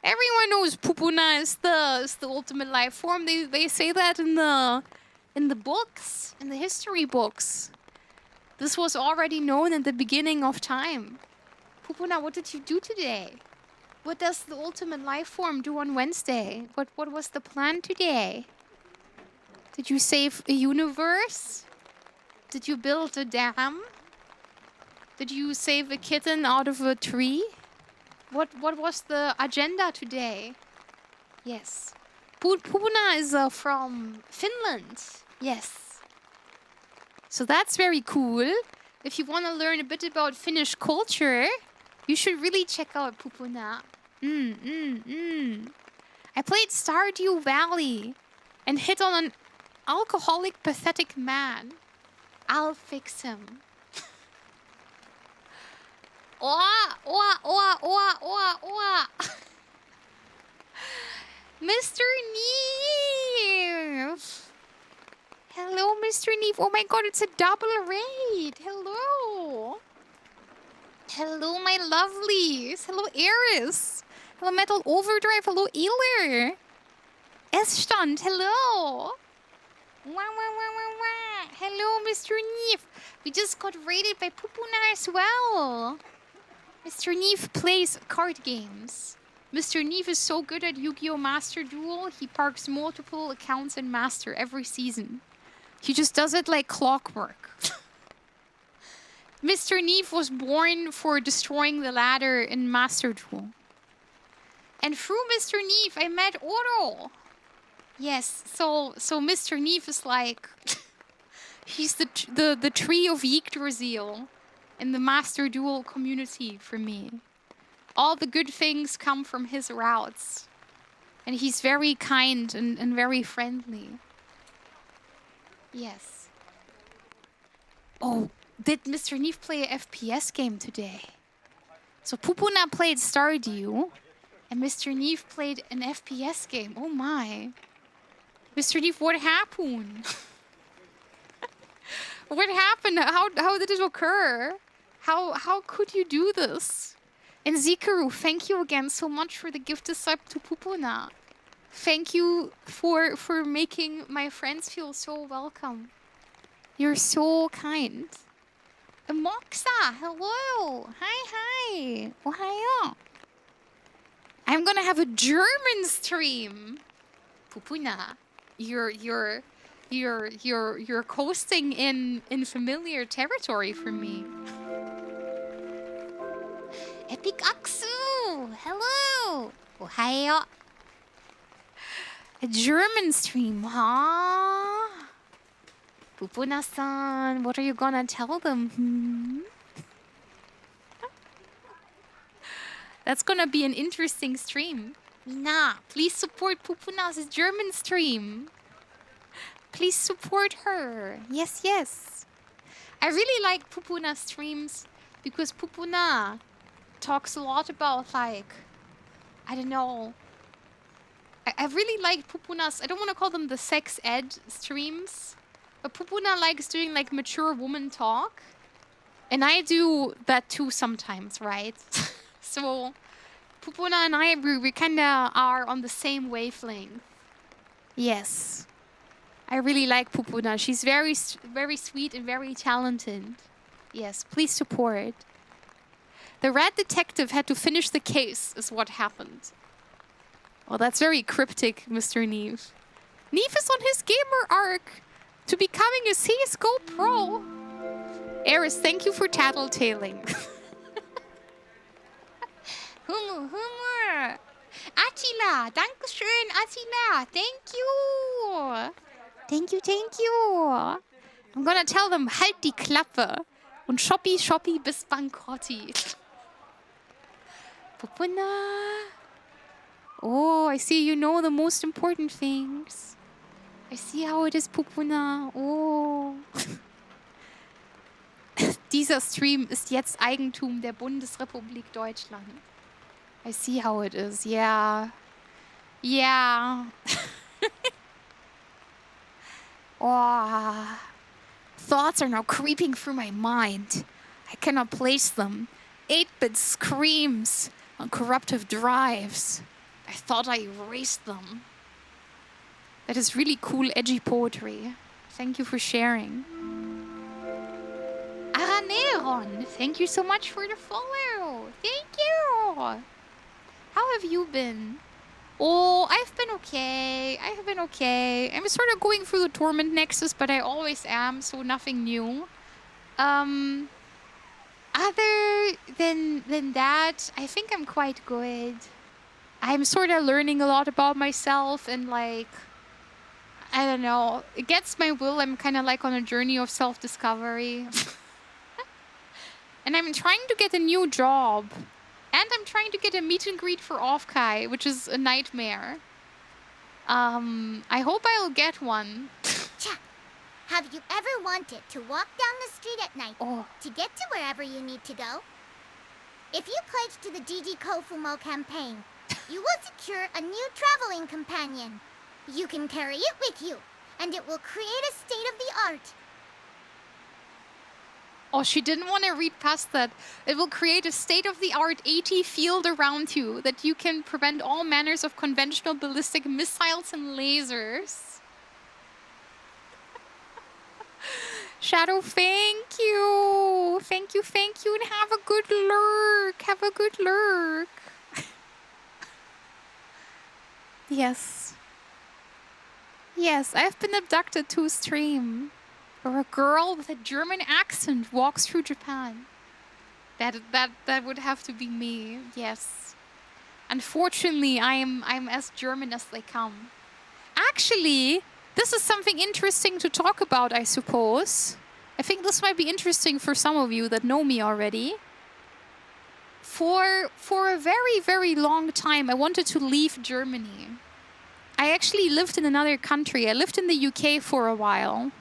Everyone knows Pupuna is the ultimate life form. They say that in the books, in the history books. This was already known at the beginning of time. Pupuna, what did you do today? What does the ultimate life form do on Wednesday? What was the plan today? Did you save a universe? Did you build a dam? Did you save a kitten out of a tree? What was the agenda today? Yes. Pupuna is from Finland. Yes. So that's very cool. If you want to learn a bit about Finnish culture, you should really check out Pupuna. I played Stardew Valley and hit on an alcoholic, pathetic man. I'll fix him. Mr. Neve! Hello, Mr. Neve. Oh my god, it's a double raid. Hello. Hello, my lovelies. Hello, Eris. Hello, Metal Overdrive. Hello, Eeler. Esstand, hello. Hello, Mr. Neve. We just got raided by Pupuna as well. Mr. Neve plays card games. Mr. Neve is so good at Yu-Gi-Oh! Master Duel, he parks multiple accounts in Master every season. He just does it like clockwork. Mr. Neve was born for destroying the ladder in Master Duel. And through Mr. Neve, I met Oro. Yes, so Mr. Neve is like... he's the tree of Yggdrasil in the Master Duel community for me. All the good things come from his routes. And he's very kind and very friendly. Yes. Oh, did Mr. Neve play an FPS game today? So Pupuna played Stardew, and Mr. Neve played an FPS game. Oh my. Mr. Neve, what happened? What happened? How did it occur? How could you do this? And Zikaru, thank you again so much for the gift sub to Pupuna. Thank you for making my friends feel so welcome. You're so kind. Moxa, hello. Hi. Ohayo. I'm gonna have a German stream. Pupuna, you're coasting in familiar territory for me. Epic Aksu, hello. Ohayo. A German stream, huh? Pupuna-san, what are you gonna tell them? That's gonna be an interesting stream. Mina, please support Pupuna's German stream. Please support her. Yes. I really like Pupuna streams because Pupuna talks a lot about, like, I don't know. I really like Pupuna's, I don't want to call them the sex ed streams, but Pupuna likes doing like mature woman talk. And I do that too sometimes, right? So Pupuna and I, we kind of are on the same wavelength. Yes. I really like Pupuna. She's very sweet and very talented. Yes, please support. The rat detective had to finish the case, is what happened. Well, that's very cryptic, Mr. Neve. Neve is on his gamer arc to becoming a CSGO pro. Eris, thank you for tattletaling. Humor. Attila, dankeschön, Attila. Thank you. Thank you. I'm gonna tell them, halt die Klappe. Und Shoppi, Shoppi bis Bankrotti. Pupuna. Oh, I see you know the most important things. I see how it is, Pupuna. Oh. Dieser Stream ist jetzt Eigentum der Bundesrepublik Deutschland. I see how it is. Yeah. Yeah. Oh. Thoughts are now creeping through my mind. I cannot place them. 8-bit screams on corruptive drives. I thought I erased them. That is really cool, edgy poetry. Thank you for sharing. Araneron, thank you so much for the follow. Thank you. How have you been? Oh, I've been okay. I have been okay. I'm sort of going through the Torment Nexus, but I always am, so nothing new. Other than that, I think I'm quite good. I'm sort of learning a lot about myself and like, I don't know, against my will, I'm kind of like on a journey of self-discovery. And I'm trying to get a new job. And I'm trying to get a meet and greet for Offkai, which is a nightmare. I hope I'll get one. Cha! Have you ever wanted to walk down the street at night to get to wherever you need to go? If you pledge to the DG Kofumo campaign, you will secure a new traveling companion. You can carry it with you, and it will create a state-of-the-art. Oh, she didn't want to read past that. It will create a state-of-the-art AT field around you that you can prevent all manners of conventional ballistic missiles and lasers. Shadow, thank you. Thank you, and have a good lurk. Have a good lurk. Yes. Yes, I've been abducted to a stream where a girl with a German accent walks through Japan. That would have to be me. Yes. Unfortunately, I'm as German as they come. Actually, this is something interesting to talk about, I suppose. I think this might be interesting for some of you that know me already. For a very, very long time, I wanted to leave Germany. I actually lived in another country. I lived in the UK for a while.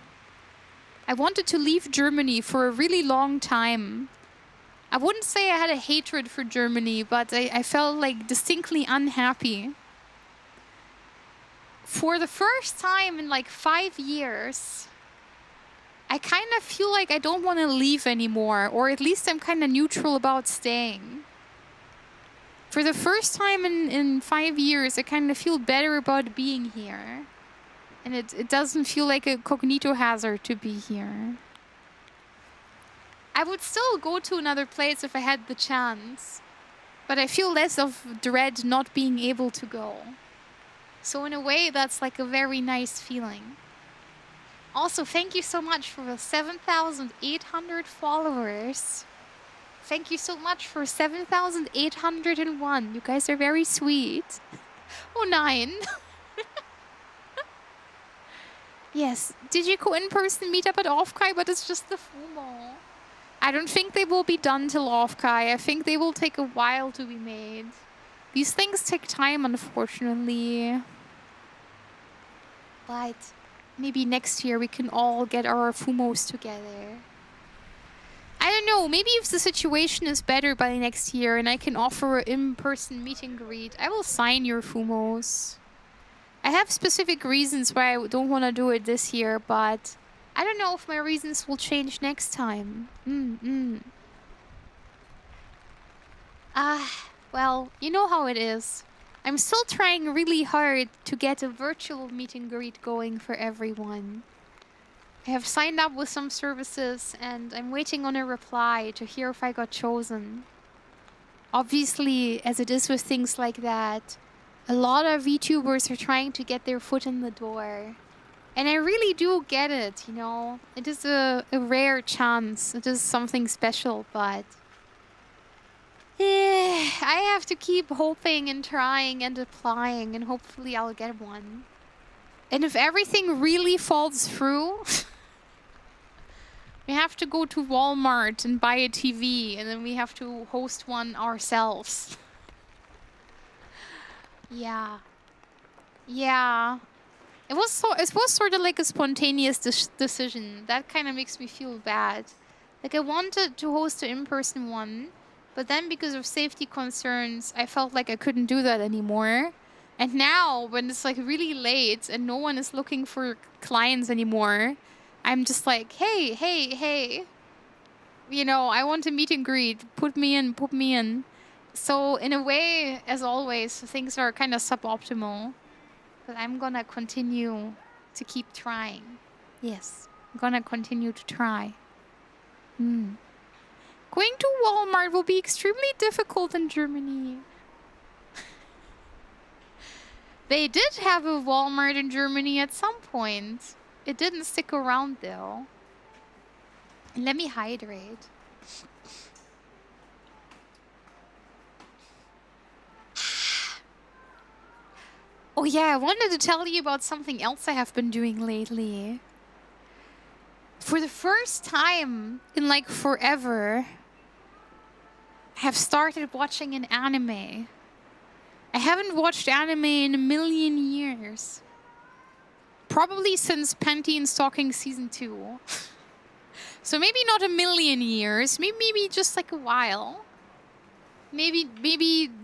I wanted to leave Germany for a really long time. I wouldn't say I had a hatred for Germany, but I felt like distinctly unhappy. For the first time in like 5 years, I kind of feel like I don't want to leave anymore, or at least I'm kind of neutral about staying. For the first time in 5 years, I kind of feel better about being here. And it doesn't feel like a cognito hazard to be here. I would still go to another place if I had the chance. But I feel less of dread not being able to go. So in a way, that's like a very nice feeling. Also, thank you so much for the 7,800 followers. Thank you so much for 7,801. You guys are very sweet. Oh, 9. Yes, Digico in-person meetup at Offkai, but it's just the FUMO. I don't think they will be done till Offkai. I think they will take a while to be made. These things take time, unfortunately. But maybe next year we can all get our FUMOs together. I don't know, maybe if the situation is better by next year and I can offer an in-person meet and greet, I will sign your FUMOs. I have specific reasons why I don't want to do it this year, but I don't know if my reasons will change next time. Well, you know how it is. I'm still trying really hard to get a virtual meet and greet going for everyone. I have signed up with some services and I'm waiting on a reply to hear if I got chosen. Obviously, as it is with things like that, a lot of VTubers are trying to get their foot in the door. And I really do get it, you know. It is a rare chance. It is something special, but I have to keep hoping and trying and applying, and hopefully I'll get one. And if everything really falls through, We have to go to Walmart and buy a TV, and then we have to host one ourselves. Yeah. Yeah. It was sort of like a spontaneous decision. That kind of makes me feel bad. Like, I wanted to host an in-person one, but then because of safety concerns, I felt like I couldn't do that anymore. And now, when it's like really late and no one is looking for clients anymore, I'm just like, hey. You know, I want a meet and greet. Put me in. So, in a way, as always, things are kind of suboptimal. But I'm gonna continue to keep trying. Yes, I'm gonna continue to try. Going to Walmart will be extremely difficult in Germany. They did have a Walmart in Germany at some point. It didn't stick around though. Let me hydrate. Oh yeah, I wanted to tell you about something else I have been doing lately. For the first time in like forever, I have started watching an anime. I haven't watched anime in a million years. Probably since Panty and Stalking Season 2. So maybe not a million years, maybe just like a while. Maybe,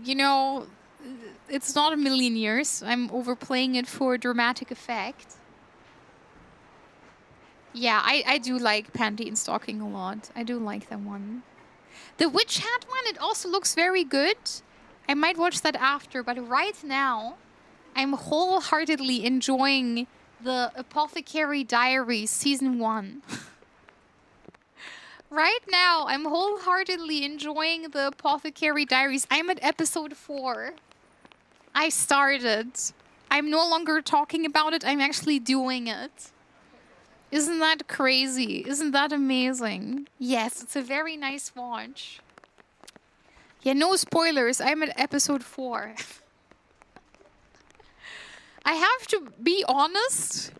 you know, it's not a million years. I'm overplaying it for dramatic effect. Yeah, I do like Panty and Stalking a lot. I do like that one. The Witch Hat one, it also looks very good. I might watch that after, but right now, I'm wholeheartedly enjoying the Apothecary Diaries Season 1. Right now, I'm wholeheartedly enjoying the Apothecary Diaries. I'm at episode 4. I started. I'm no longer talking about it, I'm actually doing it. Isn't that crazy? Isn't that amazing? Yes, it's a very nice watch. Yeah, no spoilers. I'm at episode 4. I have to be honest.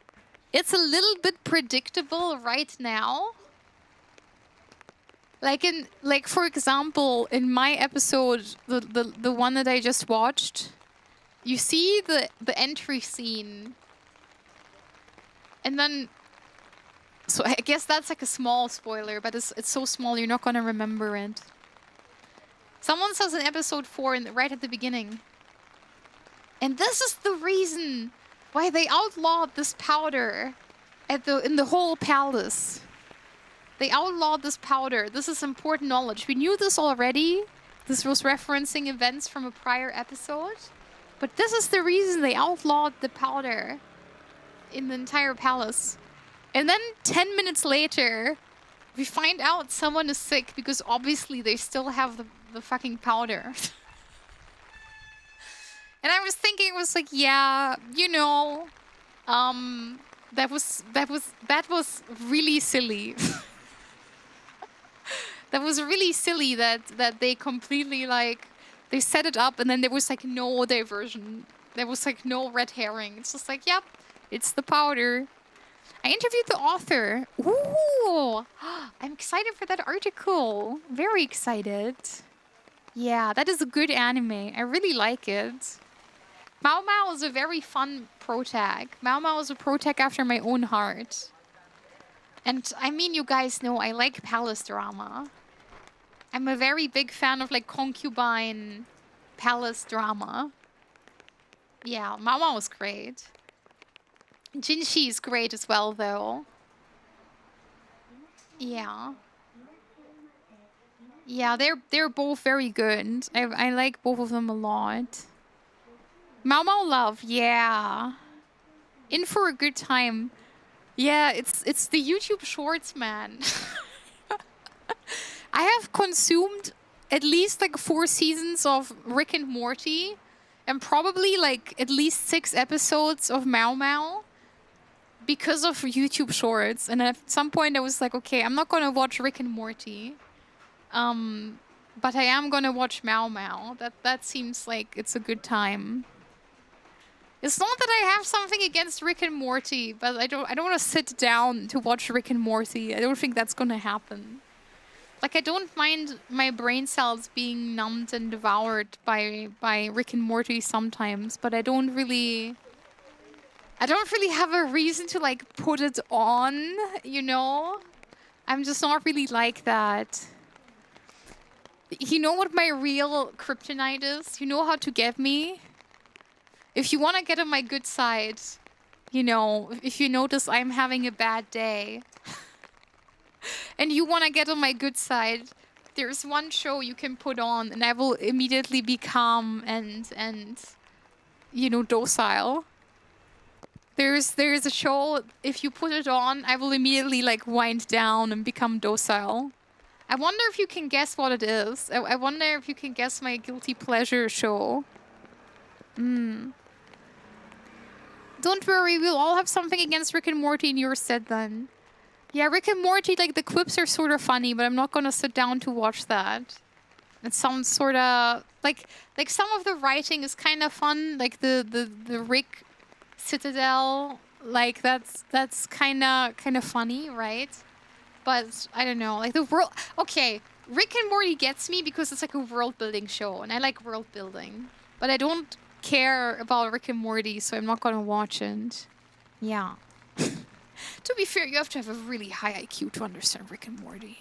It's a little bit predictable right now. Like for example, in my episode, the one that I just watched, you see the entry scene. And then so I guess that's like a small spoiler, but it's so small you're not gonna remember it. Someone says in episode 4 right at the beginning. And this is the reason why they outlawed this powder in the whole palace. They outlawed this powder. This is important knowledge. We knew this already. This was referencing events from a prior episode. But this is the reason they outlawed the powder in the entire palace. And then 10 minutes later, we find out someone is sick because obviously they still have the fucking powder. And I was thinking, it was like, yeah, you know, that was really silly. That was really silly that they completely like, they set it up and then there was like no diversion. There was like no red herring. It's just like, yep, it's the powder. I interviewed the author. Ooh, I'm excited for that article. Very excited. Yeah, that is a good anime. I really like it. Mao Mao is a very fun protag. Mao Mao is a protag after my own heart. And I mean, you guys know I like palace drama. I'm a very big fan of like concubine palace drama. Yeah, Mao Mao is great. Jinshi is great as well, though. Yeah. Yeah, they're both very good. I like both of them a lot. Mao Mao Love, yeah. In for a good time. Yeah, it's the YouTube Shorts, man. I have consumed at least like 4 seasons of Rick and Morty and probably like at least 6 episodes of Mao Mao because of YouTube Shorts. And at some point I was like, okay, I'm not gonna watch Rick and Morty. But I am gonna watch Mao Mao. That seems like it's a good time. It's not that I have something against Rick and Morty, but I don't want to sit down to watch Rick and Morty. I don't think that's gonna happen. Like, I don't mind my brain cells being numbed and devoured by Rick and Morty sometimes, but I don't really have a reason to, like, put it on, you know? I'm just not really like that. You know what my real kryptonite is? You know how to get me? If you want to get on my good side, you know, if you notice I'm having a bad day, and you want to get on my good side, there's one show you can put on, and I will immediately be calm and you know, docile. There's a show, if you put it on, I will immediately, like, wind down and become docile. I wonder if you can guess what it is. I wonder if you can guess my guilty pleasure show. Don't worry, we'll all have something against Rick and Morty in your set then. Yeah, Rick and Morty, like, the clips are sort of funny, but I'm not gonna sit down to watch that. It sounds sort of... Like some of the writing is kind of fun. Like, the Rick Citadel, like, that's kind of funny, right? But, I don't know, like, the world... Okay, Rick and Morty gets me because it's like a world-building show, and I like world-building. But I don't care about Rick and Morty, so I'm not gonna watch it. Yeah. To be fair, you have to have a really high IQ to understand Rick and Morty.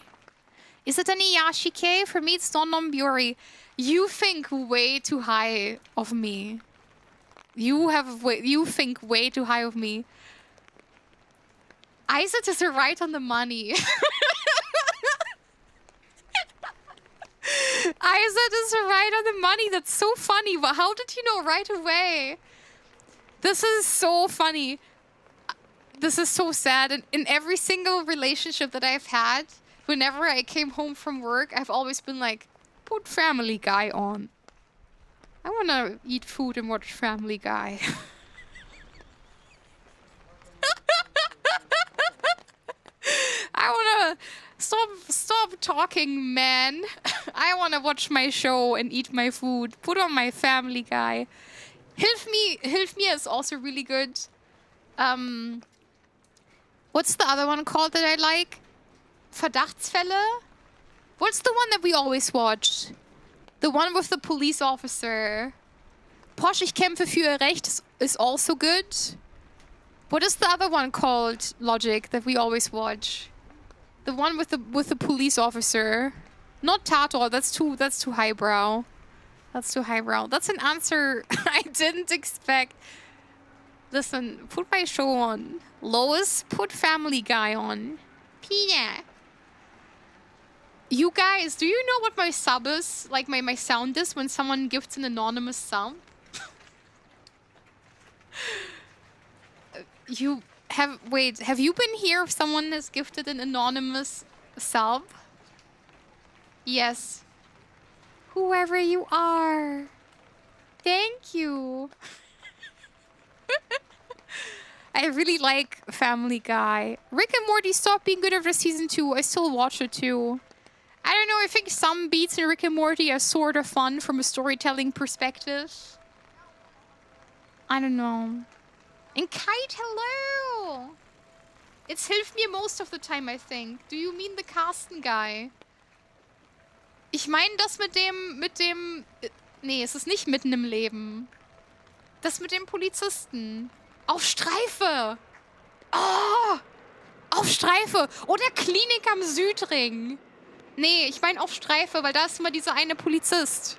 Is it any Yashike? For me, it's non-Buri. You think way too high of me. You think way too high of me. Isaac is right on the money. Isaac is right on the money. That's so funny. But how did you know right away? This is so funny. This is so sad. And in every single relationship that I've had, whenever I came home from work, I've always been like, put Family Guy on. I want to eat food and watch Family Guy. I want to stop talking, man. I want to watch my show and eat my food. Put on my Family Guy. Hilf me is also really good. What's the other one called that I like? Verdachtsfälle? What's the one that we always watched? The one with the police officer. Posch, ich kämpfe für ihr Recht is also good. What is the other one called, Logic, that we always watch? The one with the police officer. Not Tato, that's too highbrow. That's too highbrow. That's an answer I didn't expect. Listen, put my show on. Lois, put Family Guy on. Pina. You guys, do you know what my sub is? Like my sound is when someone gifts an anonymous sub? Have you been here if someone has gifted an anonymous sub? Yes. Whoever you are. Thank you. I really like Family Guy. Rick and Morty stopped being good after season 2. I still watch it too. I don't know, I think some beats in Rick and Morty are sort of fun from a storytelling perspective. I don't know. And Kite, hello! It's Hilf mir most of the time, I think. Do you mean the Carsten guy? Ich meine das mit dem... Nee, es ist nicht mitten im Leben. Das mit dem Polizisten. Auf Streife! Oh! Auf Streife! Oder Klinik am Südring. Nee, ich meine auf Streife, weil da ist immer dieser eine Polizist.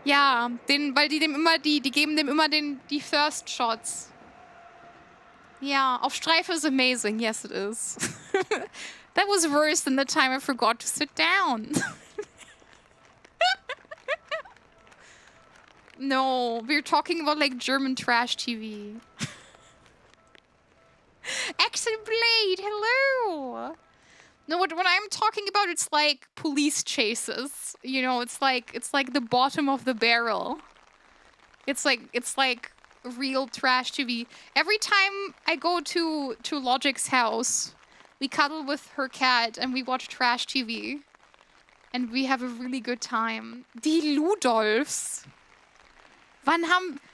Ja, weil die geben dem immer die First Shots. Ja, auf Streife is amazing. Yes, it is. That was worse than the time I forgot to sit down. No, we're talking about like German trash TV. Axel Blade, hello! No, what I'm talking about, it's like police chases. You know, it's like the bottom of the barrel. It's like real trash TV. Every time I go to Logic's house, we cuddle with her cat and we watch trash TV. And we have a really good time. Die Ludolfs. Wann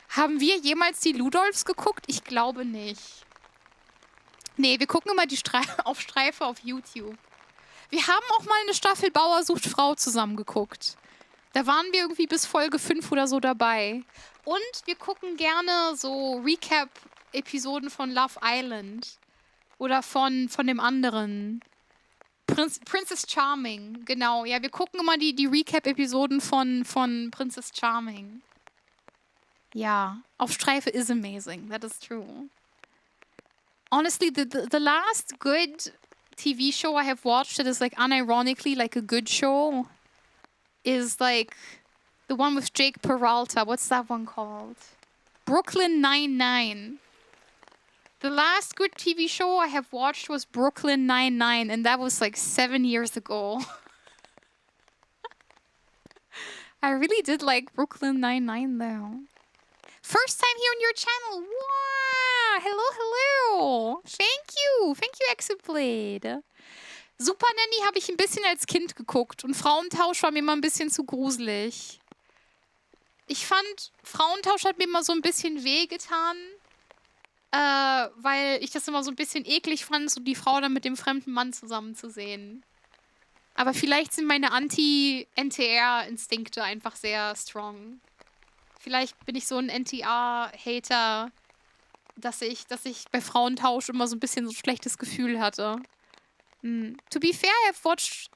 Haben wir jemals die Ludolfs geguckt? Ich glaube nicht. Nee, wir gucken immer die auf Streife auf YouTube. Wir haben auch mal eine Staffel Bauer sucht Frau zusammen geguckt. Da waren wir irgendwie bis Folge 5 oder so dabei. Und wir gucken gerne so Recap-Episoden von Love Island. Oder von dem anderen. Princess Charming, genau. Ja, wir gucken immer die Recap-Episoden von Princess Charming. Ja, auf Streife is amazing. That is true. Honestly, the last good TV show I have watched that is like unironically like a good show is like the one with Jake Peralta. What's that one called? Brooklyn Nine-Nine. The last good TV show I have watched was Brooklyn Nine-Nine, and that was like 7 years ago. I really did like Brooklyn Nine-Nine though. First time here on your channel. Wow! Hello, hello! Thank you! Thank you, Exoblade. Super Nanny habe ich ein bisschen als Kind geguckt und Frauentausch war mir immer ein bisschen zu gruselig. Ich fand, Frauentausch hat mir immer so ein bisschen wehgetan, weil ich das immer so ein bisschen eklig fand, so die Frau dann mit dem fremden Mann zusammen zu sehen. Aber vielleicht sind meine Anti-NTR-Instinkte einfach sehr strong. Vielleicht bin ich so ein NTR-Hater, dass ich bei Frauentausch immer so ein bisschen so ein schlechtes Gefühl hatte. To be fair,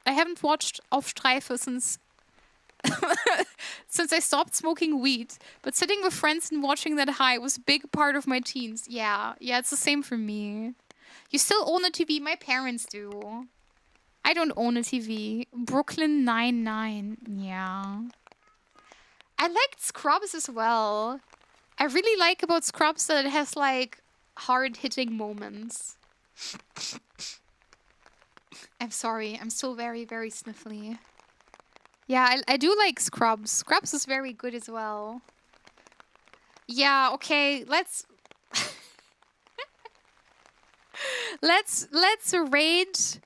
I haven't watched Auf Streife since I stopped smoking weed. But sitting with friends and watching that high was a big part of my teens. Yeah, it's the same for me. You still own a TV? My parents do. I don't own a TV. Brooklyn Nine-Nine. Yeah. I liked Scrubs as well. I really like about Scrubs that it has like hard-hitting moments. I'm sorry. I'm still very, very sniffly. Yeah, I do like Scrubs. Scrubs is very good as well. Yeah, okay, let's rate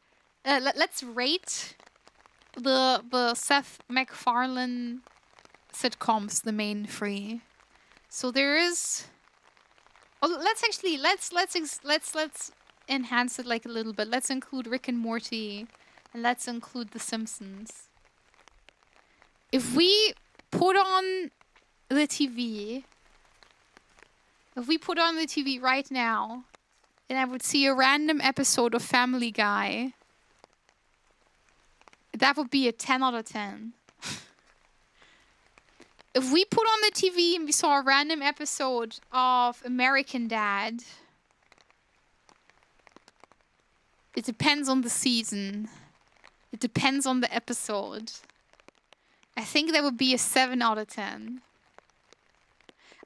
the Seth MacFarlane sitcoms, the main 3. So there is. Oh, let's enhance it like a little bit. Let's include Rick and Morty, and let's include The Simpsons. If we put on the TV right now, and I would see a random episode of Family Guy, that would be a 10 out of 10. If we put on the TV and we saw a random episode of American Dad, it depends on the season. It depends on the episode. I think that would be a 7 out of 10.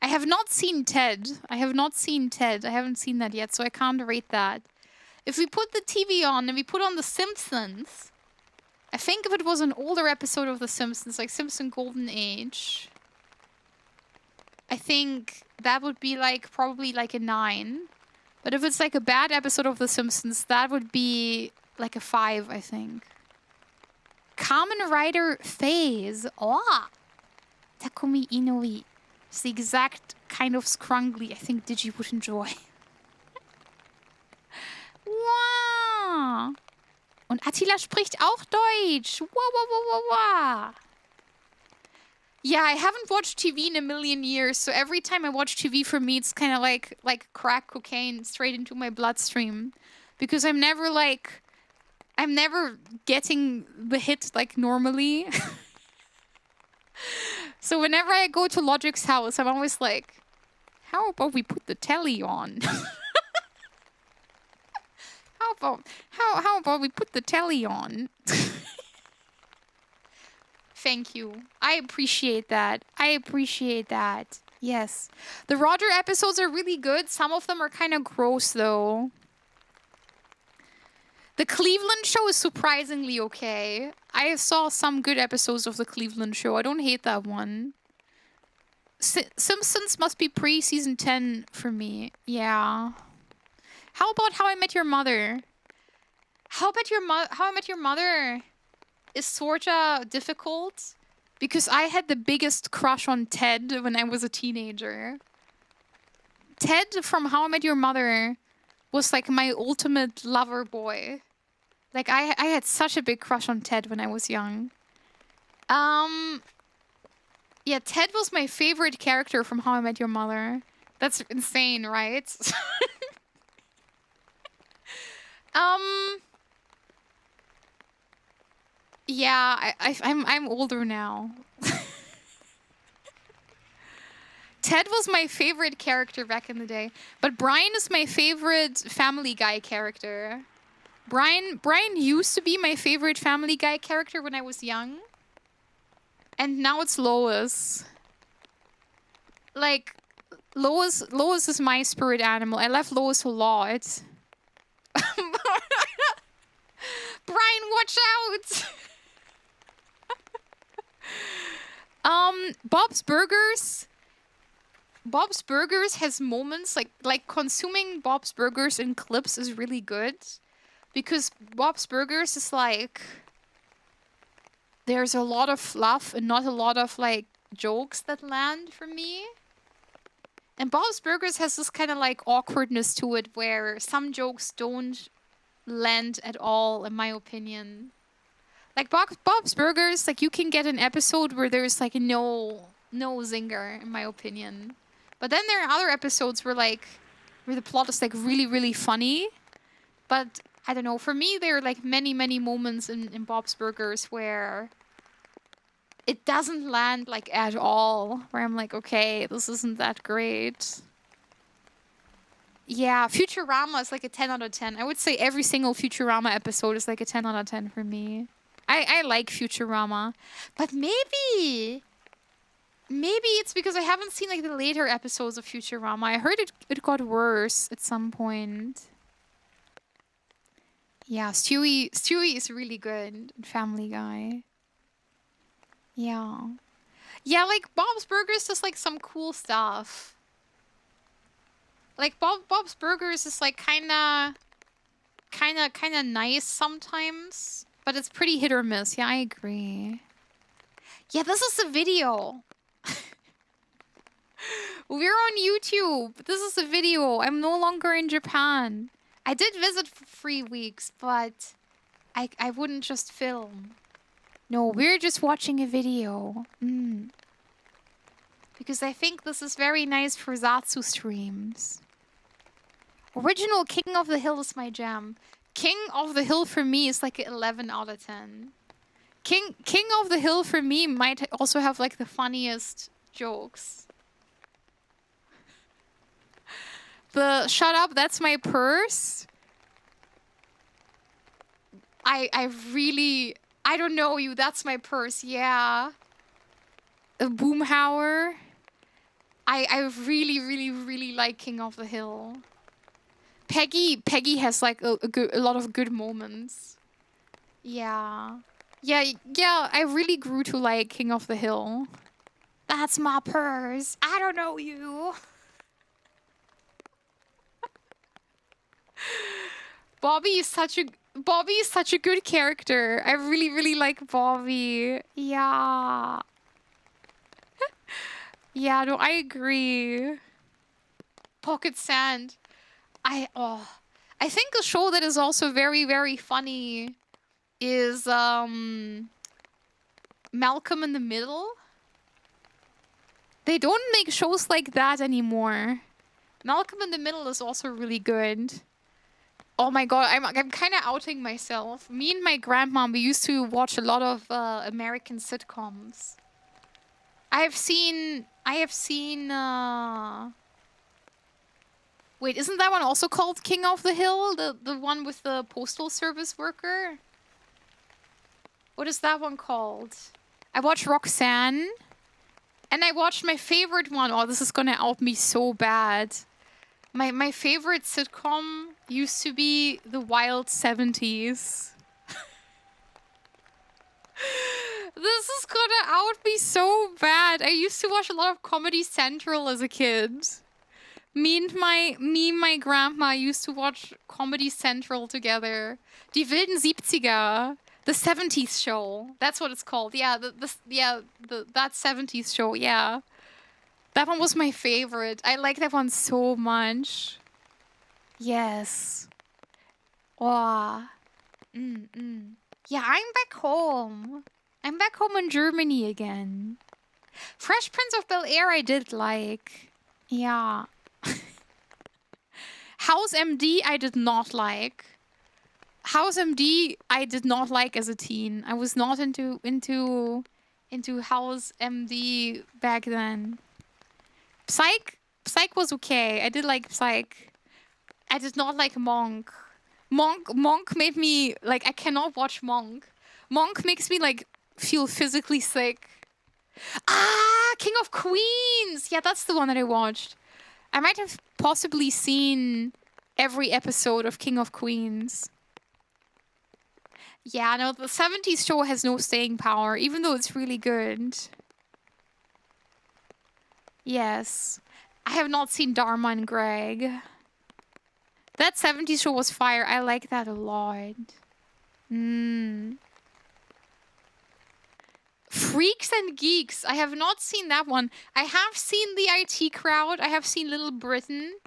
I have not seen Ted. I haven't seen that yet, so I can't rate that. If we put the TV on and we put on The Simpsons, I think if it was an older episode of The Simpsons, like Simpson Golden Age, I think that would be like probably like a 9. But if it's like a bad episode of The Simpsons, that would be like a 5, I think. Kamen Rider Phase. Oh! Takumi Inoue. It's the exact kind of scrungly I think Digi would enjoy. Wow! Und Attila spricht auch Deutsch. Wow, wow, wow, wow, wow. Yeah, I haven't watched TV in a million years, so every time I watch TV for me, it's kind of like crack cocaine straight into my bloodstream. Because I'm never getting the hit like normally. So whenever I go to Logic's house, I'm always like, how about we put the telly on? How about we put the telly on? Thank you. I appreciate that. Yes. The Roger episodes are really good. Some of them are kind of gross, though. The Cleveland Show is surprisingly okay. I saw some good episodes of The Cleveland Show. I don't hate that one. Simpsons must be pre-season 10 for me. Yeah. How about How I Met Your Mother? How I Met Your Mother is sorta difficult because I had the biggest crush on Ted when I was a teenager. Ted from How I Met Your Mother was like my ultimate lover boy. Like I had such a big crush on Ted when I was young. Yeah, Ted was my favorite character from How I Met Your Mother. That's insane, right? Yeah, I'm older now. Ted was my favorite character back in the day, but Brian is my favorite Family Guy character. Brian used to be my favorite Family Guy character when I was young, and now it's Lois. Like, Lois is my spirit animal. I love Lois a lot. Brian, watch out! Bob's Burgers. Bob's Burgers has moments like consuming Bob's Burgers in clips is really good, because Bob's Burgers is like there's a lot of fluff and not a lot of like jokes that land for me. And Bob's Burgers has this kind of like awkwardness to it where some jokes don't land at all, in my opinion. Like Bob's Burgers, like you can get an episode where there's like no zinger, in my opinion. But then there are other episodes where the plot is like really, really funny. But I don't know, for me there are like many moments in Bob's Burgers where it doesn't land like at all. Where I'm like, okay, this isn't that great. Yeah, Futurama is like a 10 out of 10. I would say every single Futurama episode is like a 10 out of 10 for me. I like Futurama. But maybe it's because I haven't seen like the later episodes of Futurama. I heard it got worse at some point. Yeah, Stewie is really good in Family Guy. Yeah. Yeah, like Bob's Burgers does like some cool stuff. Like Bob's Burgers is like kinda nice sometimes, but it's pretty hit or miss. Yeah, I agree. Yeah, this is a video. We're on YouTube. This is a video. I'm no longer in Japan. I did visit for 3 weeks, but I wouldn't just film. No, we're just watching a video. Because I think this is very nice for Zatsu streams. Original King of the Hill is my jam. King of the Hill for me is like an 11 out of 10. King of the Hill for me might also have like the funniest jokes. The shut up, that's my purse. I don't know you, that's my purse, yeah. A Boomhauer. I really like King of the Hill. Peggy has like a lot of good moments. Yeah. Yeah, I really grew to like King of the Hill. That's my purse. I don't know you. Bobby is such a good character. I really like Bobby. Yeah. Yeah, no, I agree. Pocket Sand. I think a show that is also very funny is Malcolm in the Middle. They don't make shows like that anymore. Malcolm in the Middle is also really good. Oh my god, I'm kind of outing myself. Me and my grandma, we used to watch a lot of American sitcoms. I have seen wait, isn't that one also called King of the Hill? The one with the postal service worker? What is that one called? I watched Roxanne. And I watched my favorite one. Oh, this is gonna out me so bad. My favorite sitcom used to be The Wild 70s. This is gonna out me so bad. I used to watch a lot of Comedy Central as a kid. Me and my grandma used to watch Comedy Central together. Die wilden 70er. The 70s show. That's what it's called. Yeah, that 70s show, yeah. That one was my favorite. I like that one so much. Yes. Oh. Yeah, I'm back home. I'm back home in Germany again. Fresh Prince of Bel-Air I did like. Yeah. House MD I did not like. House MD I did not like as a teen. I was not into House MD back then. Psych was okay. I did like Psych. I did not like Monk. Monk made me like I cannot watch Monk. Monk makes me like feel physically sick. Ah, King of Queens. Yeah, that's the one that I watched. I might have possibly seen every episode of King of Queens. Yeah, no, the 70s show has no staying power, even though it's really good. Yes. I have not seen Dharma and Greg. That 70s show was fire. I like that a lot. Freaks and Geeks. I have not seen that one. I have seen the IT Crowd. I have seen Little Britain.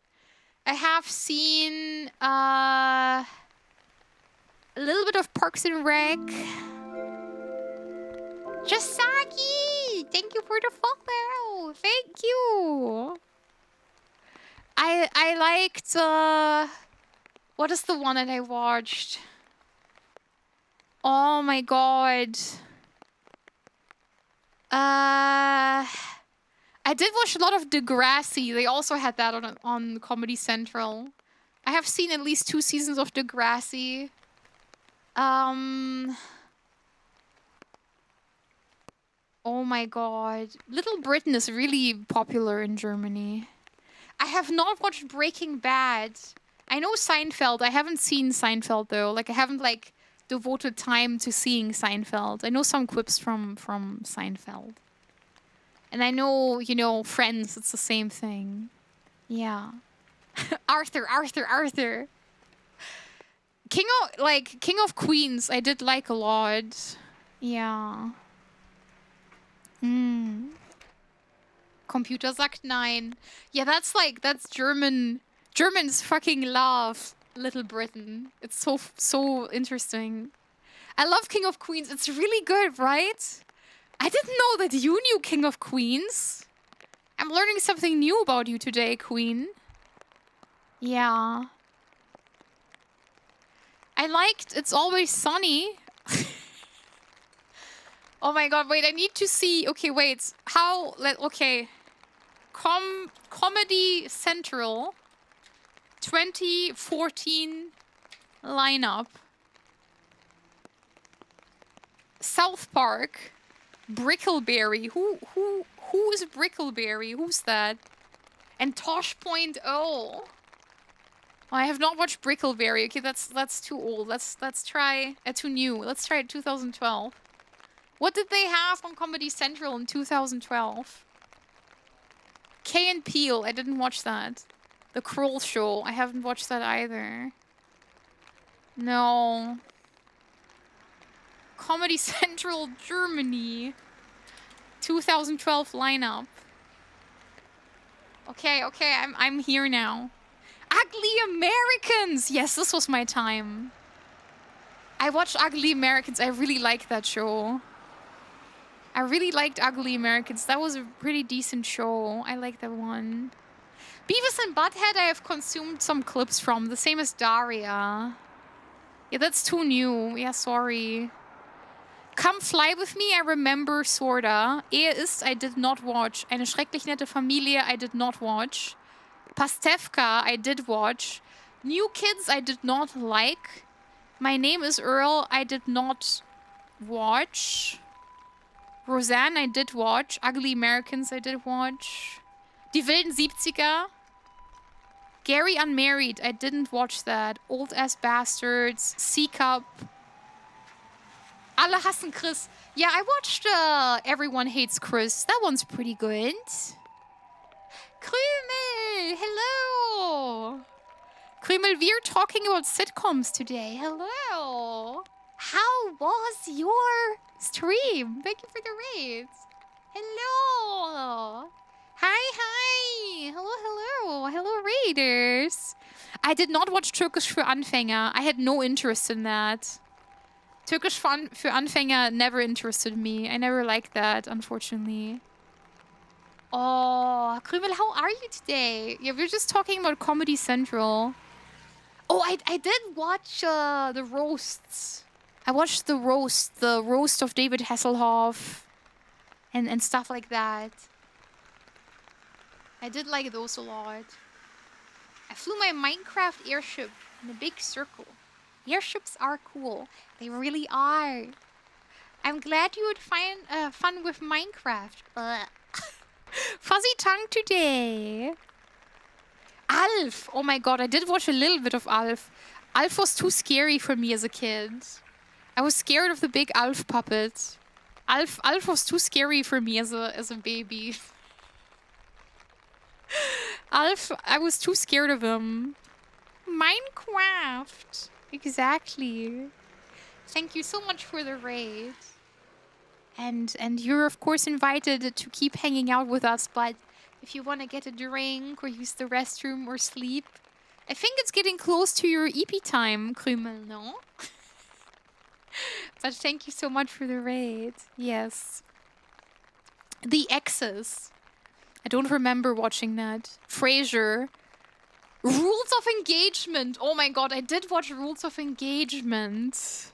I have seen a little bit of Parks and Rec. Jasaki! Thank you for the follow. Thank you. I liked what is the one that I watched? Oh my god. I did watch a lot of Degrassi. They also had that on Comedy Central. I have seen at least 2 seasons of Degrassi. Oh my god. Little Britain is really popular in Germany. I have not watched Breaking Bad. I know Seinfeld. I haven't seen Seinfeld though. Like I haven't like devoted time to seeing Seinfeld. I know some quips from Seinfeld. And I know, you know, Friends, it's the same thing. Yeah. Arthur. King of Queens, I did like a lot. Yeah. Computer sagt nein. Yeah, that's German. Germans fucking love Little Britain. It's so interesting. I love King of Queens. It's really good, right? I didn't know that you knew King of Queens. I'm learning something new about you today, Queen. Yeah. I liked It's Always Sunny. Oh my god, wait, I need to see. Okay, wait. Okay. Comedy Central 2014 lineup. South Park. Brickleberry. Who is Brickleberry? Who's that? And Tosh.0. Oh, I have not watched Brickleberry. Okay, that's too old. Let's try too new. Let's try 2012. What did they have on Comedy Central in 2012? Key and Peele. I didn't watch that. The Kroll Show. I haven't watched that either. No. Comedy Central Germany. 2012 lineup. Okay, I'm here now. Ugly Americans! Yes, this was my time. I watched Ugly Americans. I really liked that show. I really liked Ugly Americans. That was a pretty decent show. I like that one. Beavis and Butthead I have consumed some clips from. The same as Daria. Yeah, that's too new. Yeah, sorry. Come Fly With Me, I remember, sorta. Ehe ist, I did not watch. Eine schrecklich nette Familie, I did not watch. Pastewka, I did watch. New Kids, I did not like. My Name is Earl, I did not watch. Roseanne, I did watch. Ugly Americans, I did watch. Die wilden 70er. Gary Unmarried, I didn't watch that. Old Ass Bastards. C-Cup. Alle hassen Chris. Yeah, I watched Everyone Hates Chris. That one's pretty good. Krümel, hello. Krümel, we're talking about sitcoms today. Hello. How was your stream? Thank you for the raids. Hello. Hi, hi. Hello, hello. Hello, Raiders. I did not watch Türkisch für Anfänger. I had no interest in that. Türkisch für Anfänger never interested me. I never liked that, unfortunately. Oh, Krümel, how are you today? Yeah, we're just talking about Comedy Central. Oh, I did watch the roasts. I watched the roast of David Hasselhoff and stuff like that. I did like those a lot. I flew my Minecraft airship in a big circle. Airships are cool. They really are. I'm glad you would find fun with Minecraft. Fuzzy tongue today. Alf! Oh my god, I did watch a little bit of Alf. Alf was too scary for me as a kid. I was scared of the big Alf puppet. Alf was too scary for me as a baby. Alf, I was too scared of him. Minecraft. Exactly. Thank you so much for the raid. And you're of course invited to keep hanging out with us, but if you want to get a drink or use the restroom or sleep, I think it's getting close to your EP time, Krümel, no? But thank you so much for the raid. Yes. The Exes. I don't remember watching that. Frasier. Rules of Engagement. Oh my god, I did watch Rules of Engagement.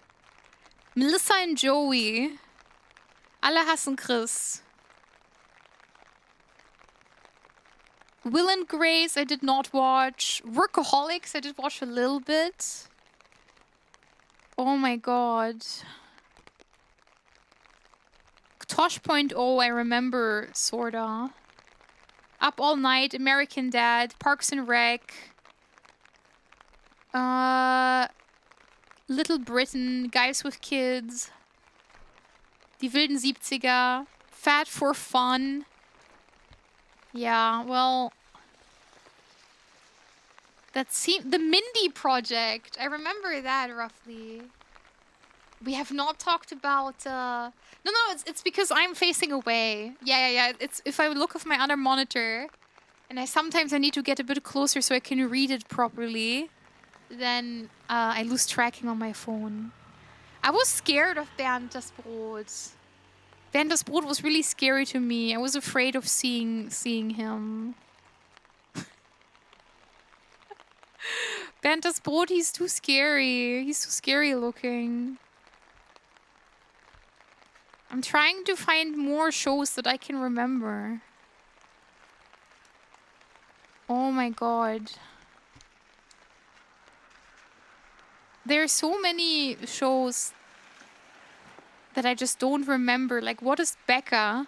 Melissa and Joey. Alle hassen Chris. Will and Grace, I did not watch. Workaholics, I did watch a little bit. Oh my god. Tosh.0, I remember, sorta. Up All Night, American Dad, Parks and Rec. Little Britain, Guys with Kids. Die wilden 70er. Fat for Fun. Yeah, well... That seemed... The Mindy Project. I remember that, roughly. We have not talked about... No, it's because I'm facing away. Yeah. It's if I look off my other monitor, and sometimes I need to get a bit closer so I can read it properly, then I lose tracking on my phone. I was scared of Bernd das Brot. Bernd das Brot was really scary to me. I was afraid of seeing him. Bernd das Brot, he's too scary. He's too scary looking. I'm trying to find more shows that I can remember. Oh my god. There are so many shows that I just don't remember. Like, what is Becca?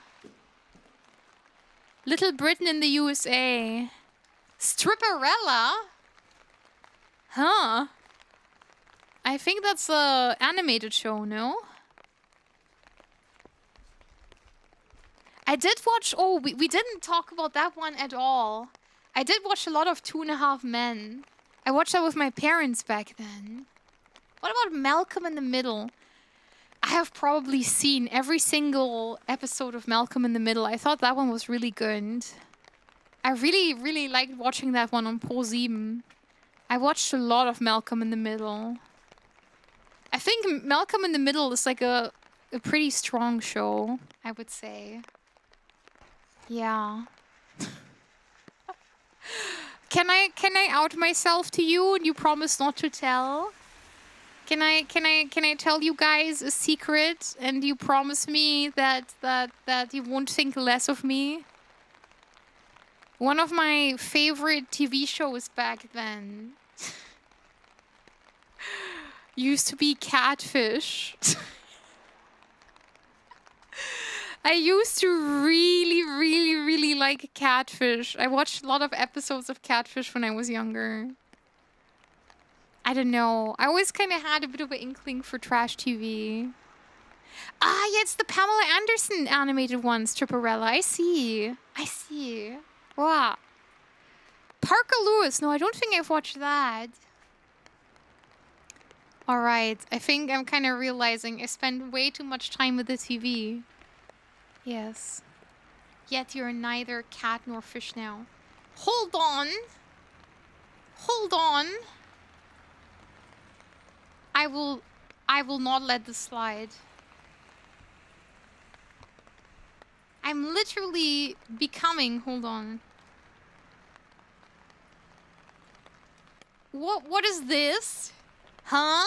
Little Britain in the USA. Stripperella? Huh? I think that's a animated show, no? I did watch... Oh, we didn't talk about that one at all. I did watch a lot of 2.5 Men. I watched that with my parents back then. What about Malcolm in the Middle? I have probably seen every single episode of Malcolm in the Middle. I thought that one was really good. I really, really liked watching that one on ProSieben. I watched a lot of Malcolm in the Middle. I think Malcolm in the Middle is like a pretty strong show, I would say. Yeah. Can I out myself to you and you promise not to tell? Can I tell you guys a secret and you promise me that you won't think less of me? One of my favorite TV shows back then used to be Catfish. I used to really, really, really like Catfish. I watched a lot of episodes of Catfish when I was younger. I don't know. I always kind of had a bit of an inkling for trash TV. Ah, yeah, it's the Pamela Anderson animated one, Stripperella. I see. Wow. Parker Lewis. No, I don't think I've watched that. Alright. I think I'm kind of realizing I spend way too much time with the TV. Yes. Yet you're neither cat nor fish now. Hold on. Hold on. I will not let this slide. I'm literally becoming, hold on. What is this? Huh?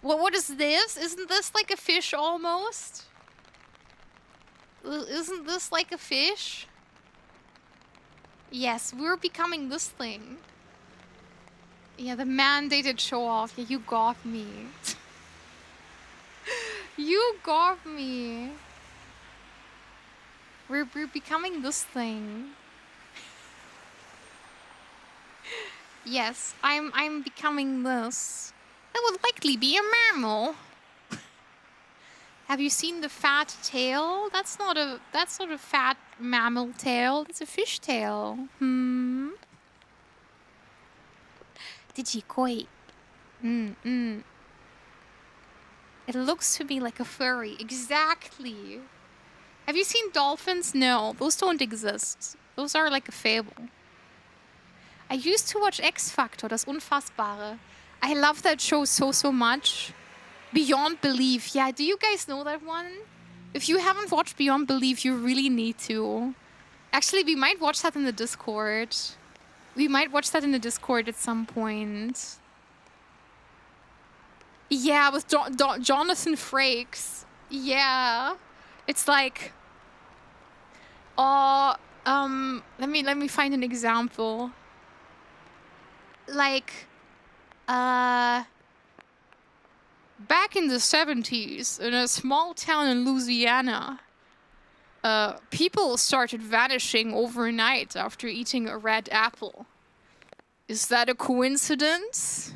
What is this? Isn't this like a fish almost? Isn't this like a fish? Yes, we're becoming this thing. Yeah, the mandated show off. Yeah, you got me. You got me. We're becoming this thing. Yes, I'm becoming this. That would likely be a mammal. Have you seen the fat tail? That's not a fat mammal tail. It's a fish tail. Digikoi. It looks to me like a furry. Exactly. Have you seen dolphins? No, those don't exist. Those are like a fable. I used to watch X Factor, das Unfassbare. I love that show so much. Beyond Belief. Yeah, do you guys know that one? If you haven't watched Beyond Belief, you really need to. Actually, we might watch that in the Discord. We might watch that in the Discord at some point. Yeah, with Jonathan Frakes. Yeah. It's like... let me find an example. Like... back in the 70s, in a small town in Louisiana, people started vanishing overnight after eating a red apple. Is that a coincidence?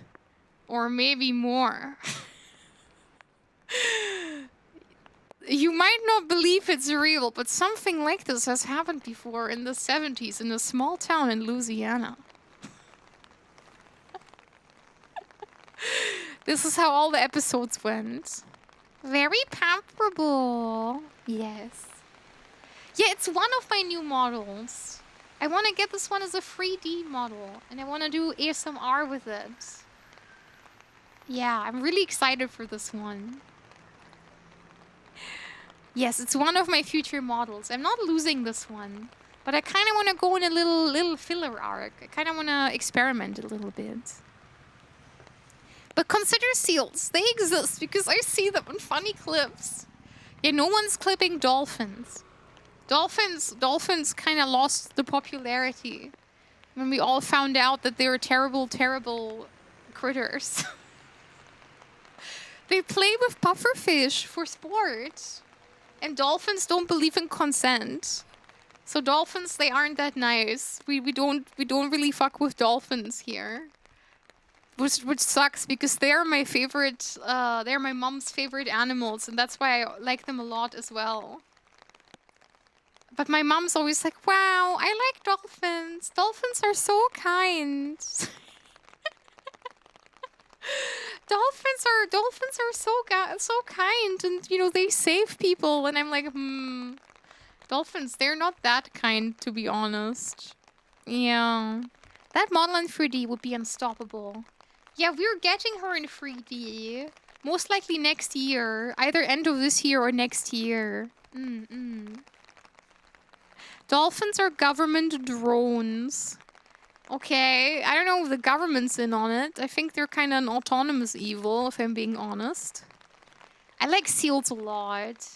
Or maybe more? You might not believe it's real, but something like this has happened before in the 70s in a small town in Louisiana. This is how all the episodes went. Very pamperable. Yes. Yeah, it's one of my new models. I want to get this one as a 3D model. And I want to do ASMR with it. Yeah, I'm really excited for this one. Yes, it's one of my future models. I'm not losing this one. But I kind of want to go in a little filler arc. I kind of want to experiment a little bit. But consider seals. They exist because I see them in funny clips. Yeah, no one's clipping dolphins. Dolphins kind of lost the popularity when we all found out that they were terrible critters. They play with pufferfish for sport. And dolphins don't believe in consent. So dolphins, they aren't that nice. We don't really fuck with dolphins here. Which sucks because they're my favorite, they're my mom's favorite animals, and that's why I like them a lot as well. But my mom's always like, wow, I like dolphins. Dolphins are so kind. Dolphins are so kind, and you know, they save people, and I'm like, dolphins, they're not that kind, to be honest. Yeah. That model in 3D would be unstoppable. Yeah, we're getting her in 3D. Most likely next year. Either end of this year or next year. Dolphins are government drones. Okay, I don't know if the government's in on it. I think they're kind of an autonomous evil, if I'm being honest. I like seals a lot.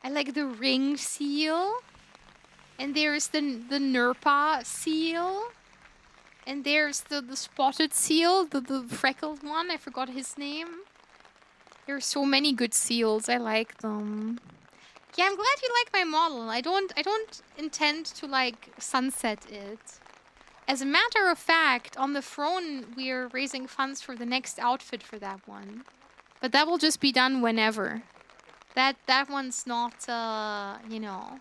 I like the ring seal. And there's the Nerpa seal. And there's the spotted seal, the freckled one. I forgot his name. There are so many good seals. I like them. Yeah, I'm glad you like my model. I don't intend to like sunset it. As a matter of fact, on the throne we're raising funds for the next outfit for that one. But that will just be done whenever. That one's not you know.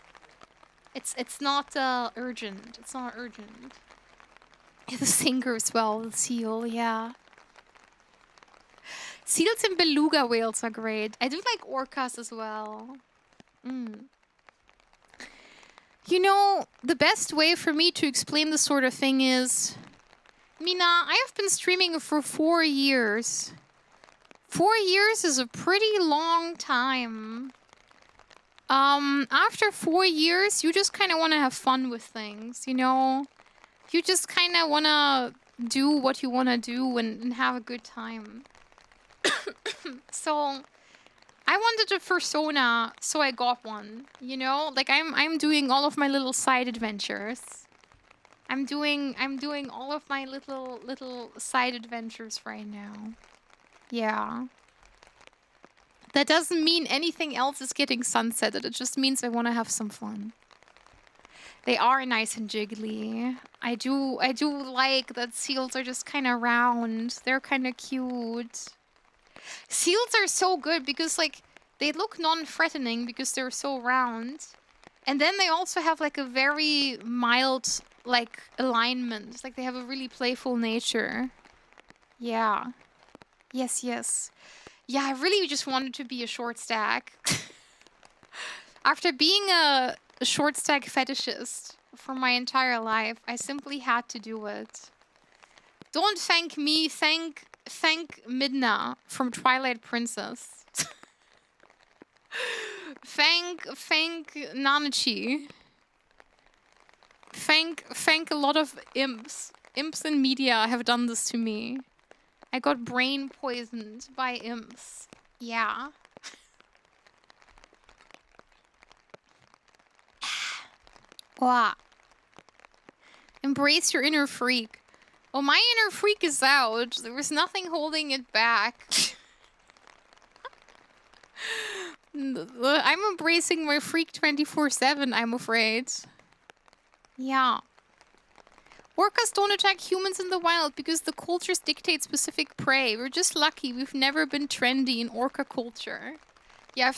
It's not urgent. It's not urgent. The sinker as well, the seal, yeah. Seals and beluga whales are great. I do like orcas as well. Mm. You know, the best way for me to explain this sort of thing is, Mina, I have been streaming for 4 years. 4 years is a pretty long time. After 4 years, you just kind of want to have fun with things, you know? You just kind of want to do what you want to do and have a good time. So, I wanted a persona, so I got one, you know? Like, I'm doing all of my little side adventures. I'm doing all of my little side adventures right now. Yeah. That doesn't mean anything else is getting sunsetted. It just means I want to have some fun. They are nice and jiggly. I do like that seals are just kind of round. They're kind of cute. Seals are so good because, like, they look non-threatening because they're so round. And then they also have, like, a very mild, like, alignment. Like, they have a really playful nature. Yeah. Yes, yes. Yeah, I really just wanted to be a short stack. After being a short stack fetishist for my entire life, I simply had to do it. Don't thank me, thank Midna from Twilight Princess. thank Nanachi. Thank a lot of imps. Imps in media have done this to me. I got brain poisoned by imps. Yeah. Wow. Embrace your inner freak. Well, my inner freak is out. There was nothing holding it back. I'm embracing my freak 24/7, I'm afraid. Yeah. Orcas don't attack humans in the wild because the cultures dictate specific prey. We're just lucky we've never been trendy in orca culture. Yeah,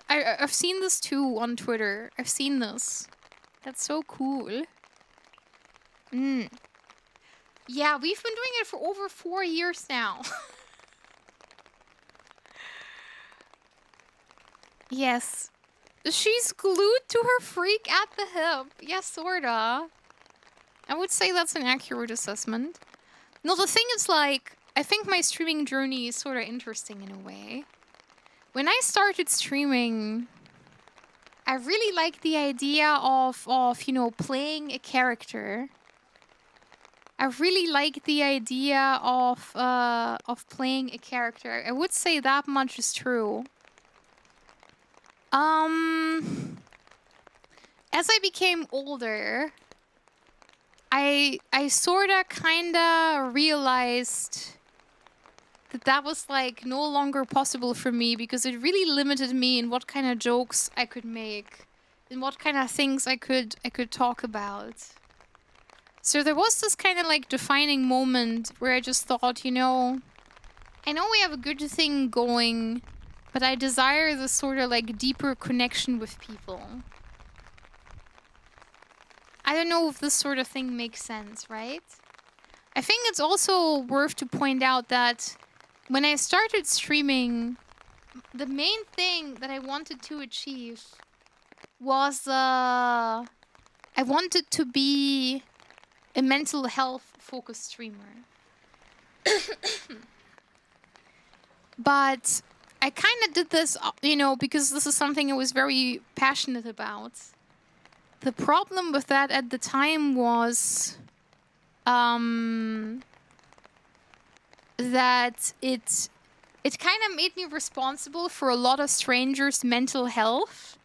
I've seen this too on Twitter. I've seen this. That's so cool. Yeah, we've been doing it for over 4 years now. Yes. She's glued to her freak at the hip. Yeah, sorta. I would say that's an accurate assessment. No, the thing is, like, I think my streaming journey is sort of interesting in a way. When I started streaming, I really liked the idea of you know, playing a character. I really like the idea of playing a character. I would say that much is true. As I became older, I sorta kinda realized that was like no longer possible for me because it really limited me in what kind of jokes I could make, in what kind of things I could talk about. So there was this kind of like defining moment where I just thought, you know, I know we have a good thing going, but I desire this sort of like deeper connection with people. I don't know if this sort of thing makes sense, right? I think it's also worth to point out that when I started streaming, the main thing that I wanted to achieve was I wanted to be a mental health focused streamer. But I kind of did this, you know, because this is something I was very passionate about. The problem with that at the time was that it kind of made me responsible for a lot of strangers' mental health.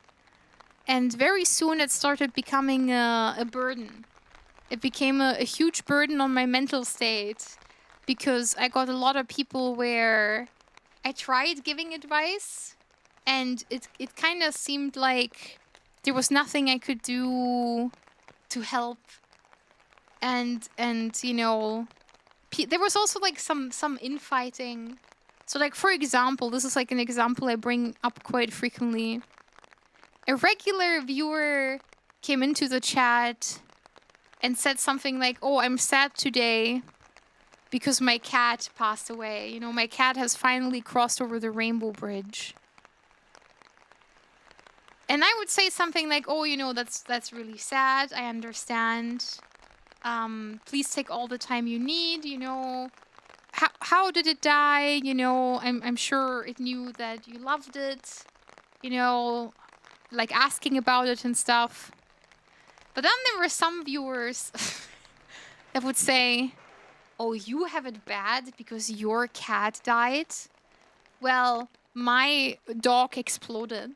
And very soon it started becoming a burden. It became a huge burden on my mental state because I got a lot of people where I tried giving advice and it kind of seemed like there was nothing I could do to help. And you know, there was also like some infighting. So like, for example, this is like an example I bring up quite frequently. A regular viewer came into the chat and said something like, "Oh, I'm sad today because my cat passed away. You know, my cat has finally crossed over the Rainbow Bridge." And I would say something like, oh, you know, that's really sad. I understand. Please take all the time you need, you know. How did it die? You know, I'm sure it knew that you loved it. You know, like asking about it and stuff. But then there were some viewers that would say, oh, you have it bad because your cat died? Well, my dog exploded.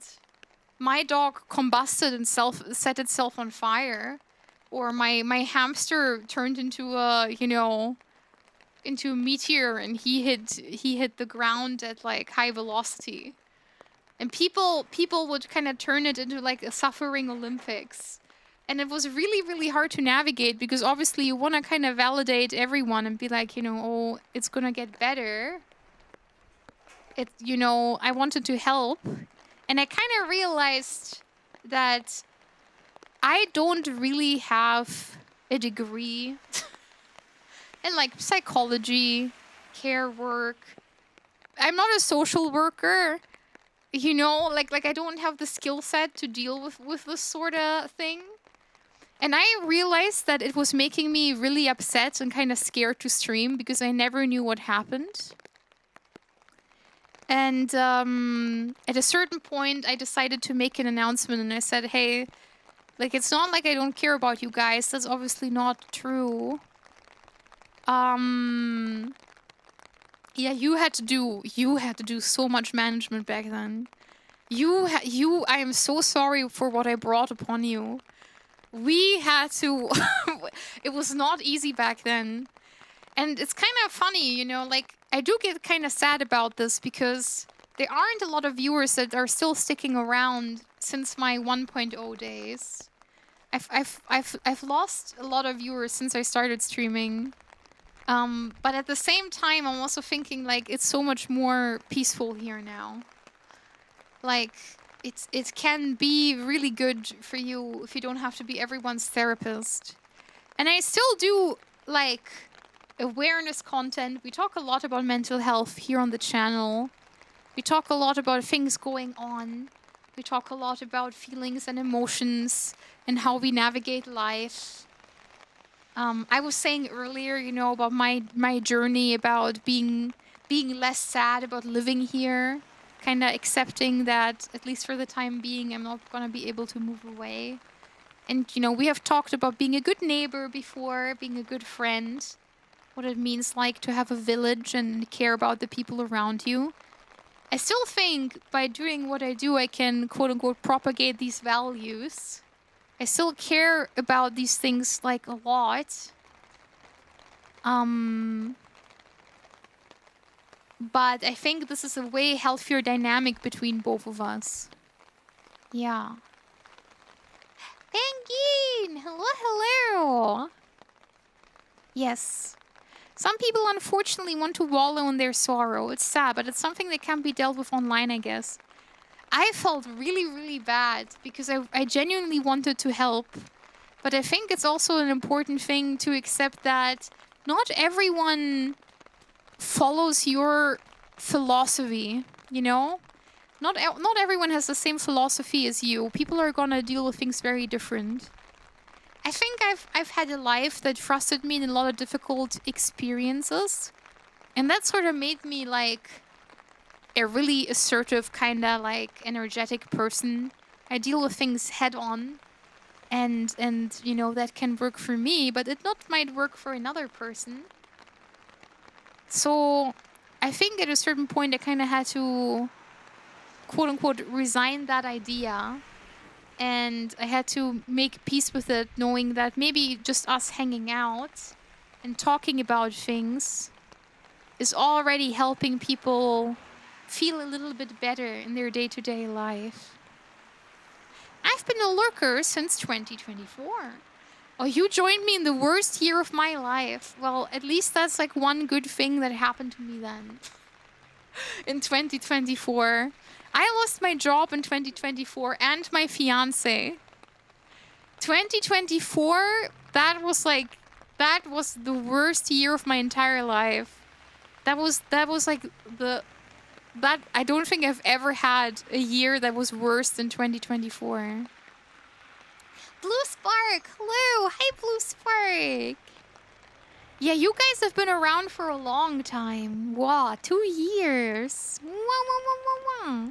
My dog combusted and set itself on fire. Or my hamster turned into a, you know, into a meteor and he hit the ground at like high velocity. And people would kind of turn it into like a suffering Olympics. And it was really, really hard to navigate because obviously you want to kind of validate everyone and be like, you know, oh, it's going to get better. You know, I wanted to help. And I kind of realized that I don't really have a degree in like psychology, care work. I'm not a social worker. You know, like I don't have the skill set to deal with this sort of thing. And I realized that it was making me really upset and kind of scared to stream because I never knew what happened. And at a certain point, I decided to make an announcement and I said, hey, like, it's not like I don't care about you guys. That's obviously not true. Yeah, you had to do so much management back then. I am so sorry for what I brought upon you. We had to, it was not easy back then. And it's kind of funny, you know, like, I do get kind of sad about this because there aren't a lot of viewers that are still sticking around since my 1.0 days. I've lost a lot of viewers since I started streaming. But at the same time, I'm also thinking, like, it's so much more peaceful here now. Like, it can be really good for you if you don't have to be everyone's therapist. And I still do, like, awareness content. We talk a lot about mental health here on the channel. We talk a lot about things going on. We talk a lot about feelings and emotions and how we navigate life. I was saying earlier, you know, about my journey about being less sad about living here. Kind of accepting that, at least for the time being, I'm not going to be able to move away. And, you know, we have talked about being a good neighbor before, being a good friend. What it means like to have a village and care about the people around you. I still think by doing what I do, I can, quote-unquote, propagate these values. I still care about these things, like, a lot. But I think this is a way healthier dynamic between both of us. Yeah. Penguin! Hello, hello! Yes. Some people unfortunately want to wallow in their sorrow. It's sad, but it's something that can be dealt with online, I guess. I felt really, really bad because I genuinely wanted to help. But I think it's also an important thing to accept that not everyone follows your philosophy, you know? Not everyone has the same philosophy as you. People are gonna deal with things very different. I think I've had a life that trusted me in a lot of difficult experiences. And that sort of made me like a really assertive, kind of like energetic person. I deal with things head on. And you know, that can work for me, but it not might work for another person. So I think at a certain point I kind of had to, quote unquote, resign that idea. And I had to make peace with it, knowing that maybe just us hanging out and talking about things is already helping people feel a little bit better in their day-to-day life. I've been a lurker since 2024. Oh, you joined me in the worst year of my life. Well, at least that's like one good thing that happened to me then. In 2024. I lost my job in 2024 and my fiance. 2024, that was the worst year of my entire life. That was like the I don't think I've ever had a year that was worse than 2024. Blue Spark, hello, hi Blue Spark. Yeah, you guys have been around for a long time. Wow, 2 years. Wow, wow, wow, wow, wow.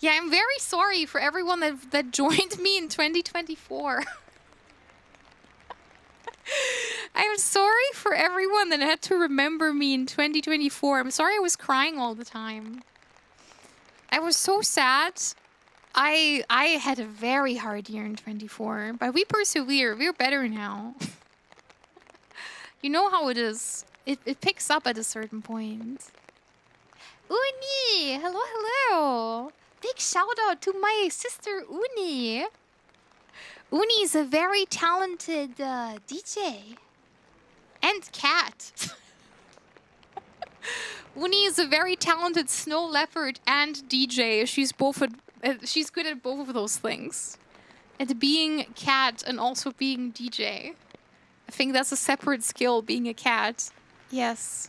Yeah, I'm very sorry for everyone that joined me in 2024. I'm sorry for everyone that had to remember me in 2024. I'm sorry I was crying all the time. I was so sad. I had a very hard year in 24, but we persevere. We're better now. You know how it is. It picks up at a certain point. Uni! Hello, hello! Big shout out to my sister Uni. Uni is a very talented DJ. And cat. Uni is a very talented snow leopard and DJ. She's good at both of those things. At being cat and also being DJ. I think that's a separate skill, being a cat. Yes.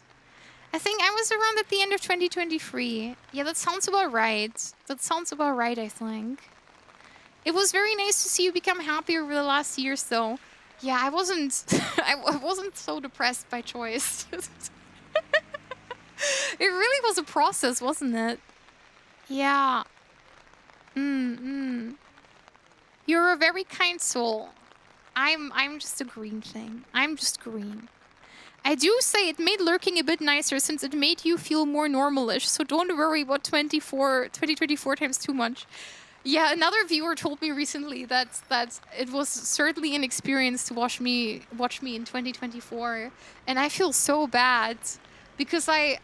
I think I was around at the end of 2023. Yeah, that sounds about right. That sounds about right, I think. It was very nice to see you become happy over the last years, though. Yeah, I wasn't... I wasn't so depressed by choice. It really was a process, wasn't it? Yeah. You're a very kind soul. I'm just a green thing. I'm just green. I do say it made lurking a bit nicer since it made you feel more normalish, so don't worry about 2024 times too much. Yeah, another viewer told me recently that it was certainly an experience to watch me in 2024, and I feel so bad because I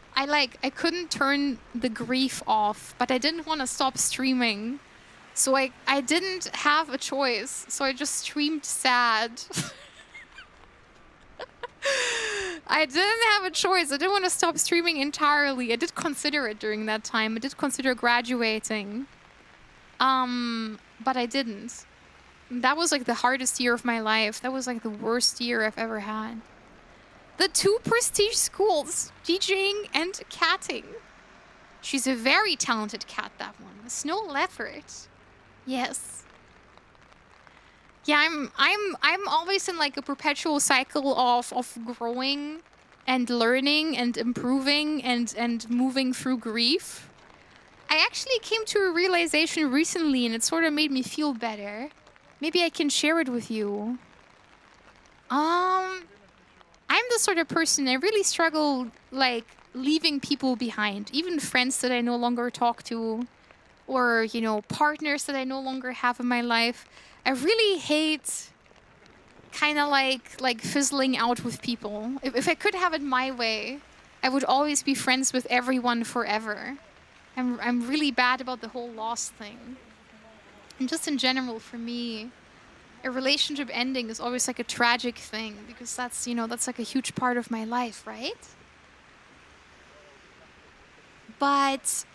couldn't turn the grief off, but I didn't want to stop streaming. So I didn't have a choice, so I just streamed sad. I didn't have a choice. I didn't want to stop streaming entirely. I did consider it during that time. I did consider graduating. But I didn't. That was like the hardest year of my life. That was like the worst year I've ever had. The 2 prestige schools, DJing and catting. She's a very talented cat, that one. A snow leopard. Yes. Yeah, I'm always in like a perpetual cycle of growing and learning and improving and moving through grief. I actually came to a realization recently and it sort of made me feel better. Maybe I can share it with you. I'm the sort of person I really struggle like leaving people behind, even friends that I no longer talk to. Or, you know, partners that I no longer have in my life. I really hate kind of like fizzling out with people. If I could have it my way, I would always be friends with everyone forever. I'm really bad about the whole loss thing. And just in general, for me, a relationship ending is always like a tragic thing because that's, you know, that's like a huge part of my life, right? But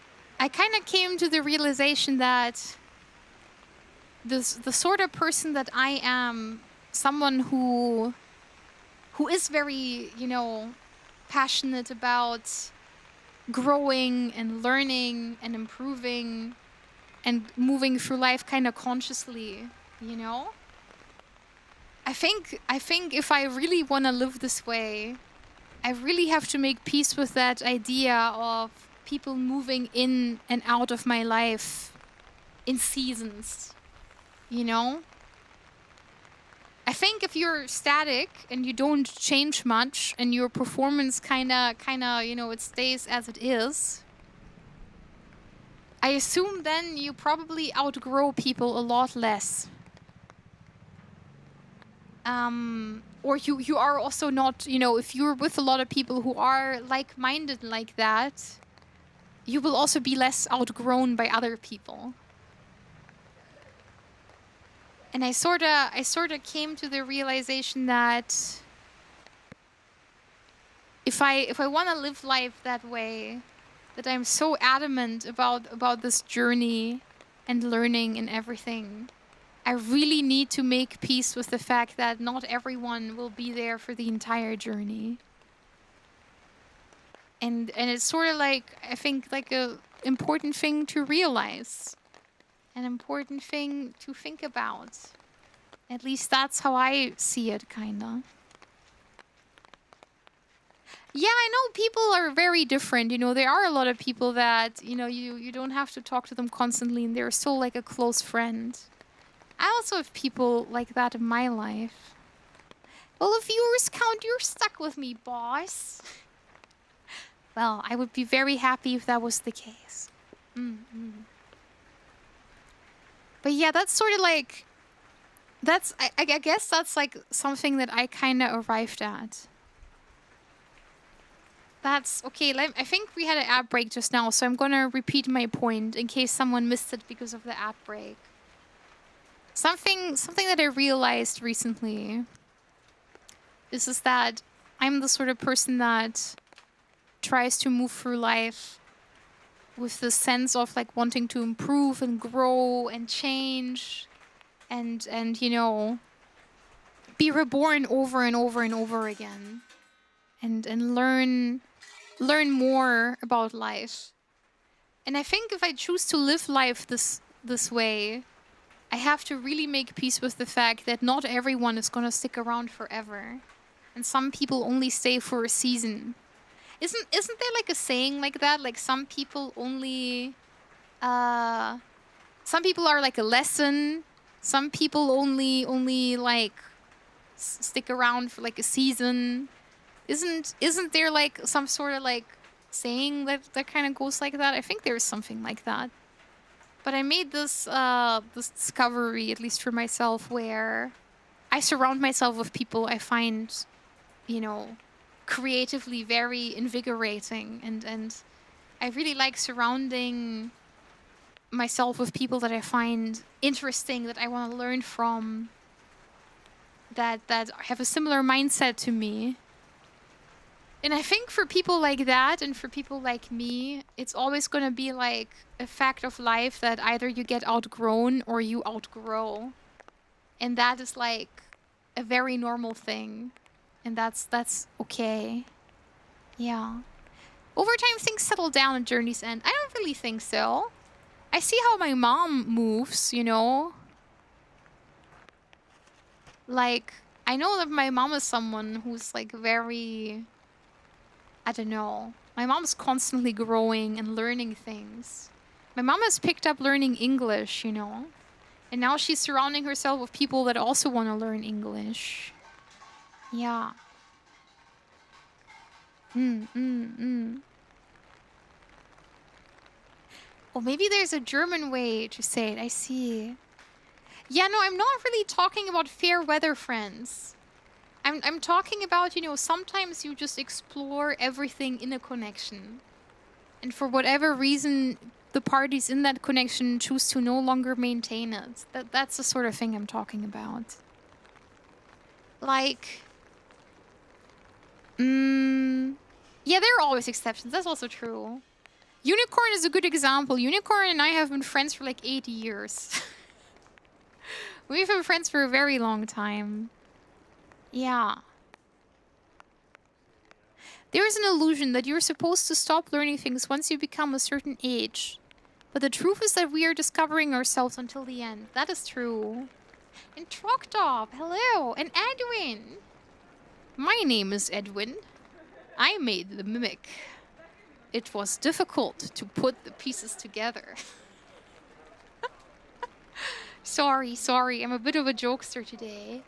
I kind of came to the realization that the sort of person that I am, someone who is very, you know, passionate about growing and learning and improving and moving through life kind of consciously, you know? I think if I really want to live this way, I really have to make peace with that idea of people moving in and out of my life in seasons, you know? I think if you're static and you don't change much and your performance kind of, you know, it stays as it is, I assume then you probably outgrow people a lot less. Or you are also not, you know, if you're with a lot of people who are like-minded like that, you will also be less outgrown by other people. And I sort of came to the realization that if I want to live life that way, that I'm so adamant about this journey and learning and everything, I really need to make peace with the fact that not everyone will be there for the entire journey. And it's sort of like, I think, like a important thing to realize. An important thing to think about. At least that's how I see it, kinda. Yeah, I know people are very different. You know, there are a lot of people that, you know, you don't have to talk to them constantly and they're still like a close friend. I also have people like that in my life. Well, if viewers count, you're stuck with me, boss. Well, I would be very happy if that was the case. But yeah, that's sort of like... That's, I guess that's like something that I kind of arrived at. That's... Okay, I think we had an ad break just now, so I'm gonna repeat my point in case someone missed it because of the ad break. Something that I realized recently is that I'm the sort of person that tries to move through life with the sense of like wanting to improve and grow and change and you know, be reborn over and over and over again and learn more about life. And I think if I choose to live life this way, I have to really make peace with the fact that not everyone is gonna stick around forever. And some people only stay for a season. Isn't there like a saying like that? Like some people only... some people are like a lesson. Some people only like stick around for like a season. Isn't there like some sort of like saying that kind of goes like that? I think there's something like that. But I made this this discovery, at least for myself, where I surround myself with people I find, you know, creatively very invigorating, and I really like surrounding myself with people that I find interesting, that I want to learn from, that have a similar mindset to me. And I think for people like that and for people like me, it's always going to be like a fact of life that either you get outgrown or you outgrow. And that is like a very normal thing. And that's okay. Yeah. Over time, things settle down at journey's end. I don't really think so. I see how my mom moves, you know? Like, I know that my mom is someone who's like very... I don't know. My mom's constantly growing and learning things. My mom has picked up learning English, you know? And now she's surrounding herself with people that also want to learn English. Yeah. Oh, maybe there's a German way to say it. I see. Yeah, no, I'm not really talking about fair weather friends. I'm talking about, you know, sometimes you just explore everything in a connection. And for whatever reason, the parties in that connection choose to no longer maintain it. That's the sort of thing I'm talking about. Like... Yeah, there are always exceptions. That's also true. Unicorn is a good example. Unicorn and I have been friends for like 8 years. We've been friends for a very long time. Yeah. There is an illusion that you're supposed to stop learning things once you become a certain age. But the truth is that we are discovering ourselves until the end. That is true. And Troctop, hello. And Edwin. My name is Edwin. I made the mimic. It was difficult to put the pieces together. Sorry. I'm a bit of a jokester today.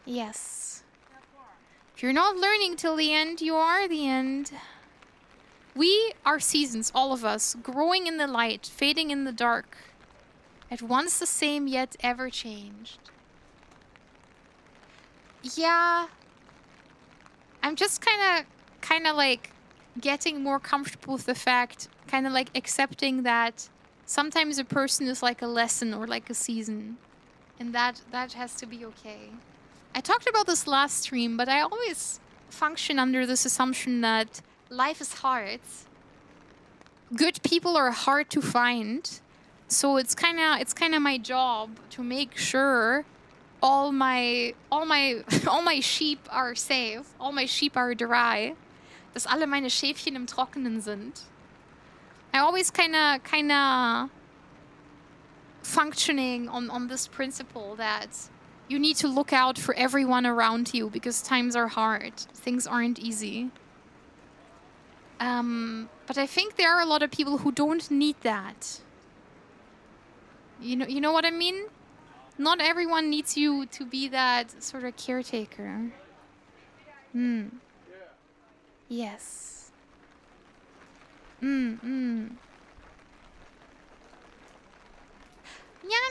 Yes. If you're not learning till the end, you are the end. We are seasons, all of us, growing in the light, fading in the dark. At once the same, yet ever changed. Yeah. I'm just kind of like getting more comfortable with the fact, kind of like accepting that sometimes a person is like a lesson or like a season. And that has to be okay. I talked about this last stream, but I always function under this assumption that life is hard. Good people are hard to find. So it's kind of my job to make sure all my sheep are safe, all my sheep are dry, dass alle meine Schäfchen im Trockenen sind. I always kinda functioning on this principle that you need to look out for everyone around you because times are hard. Things aren't easy. But I think there are a lot of people who don't need that. You know what I mean? Not everyone needs you to be that sort of caretaker. Yes. Yeah,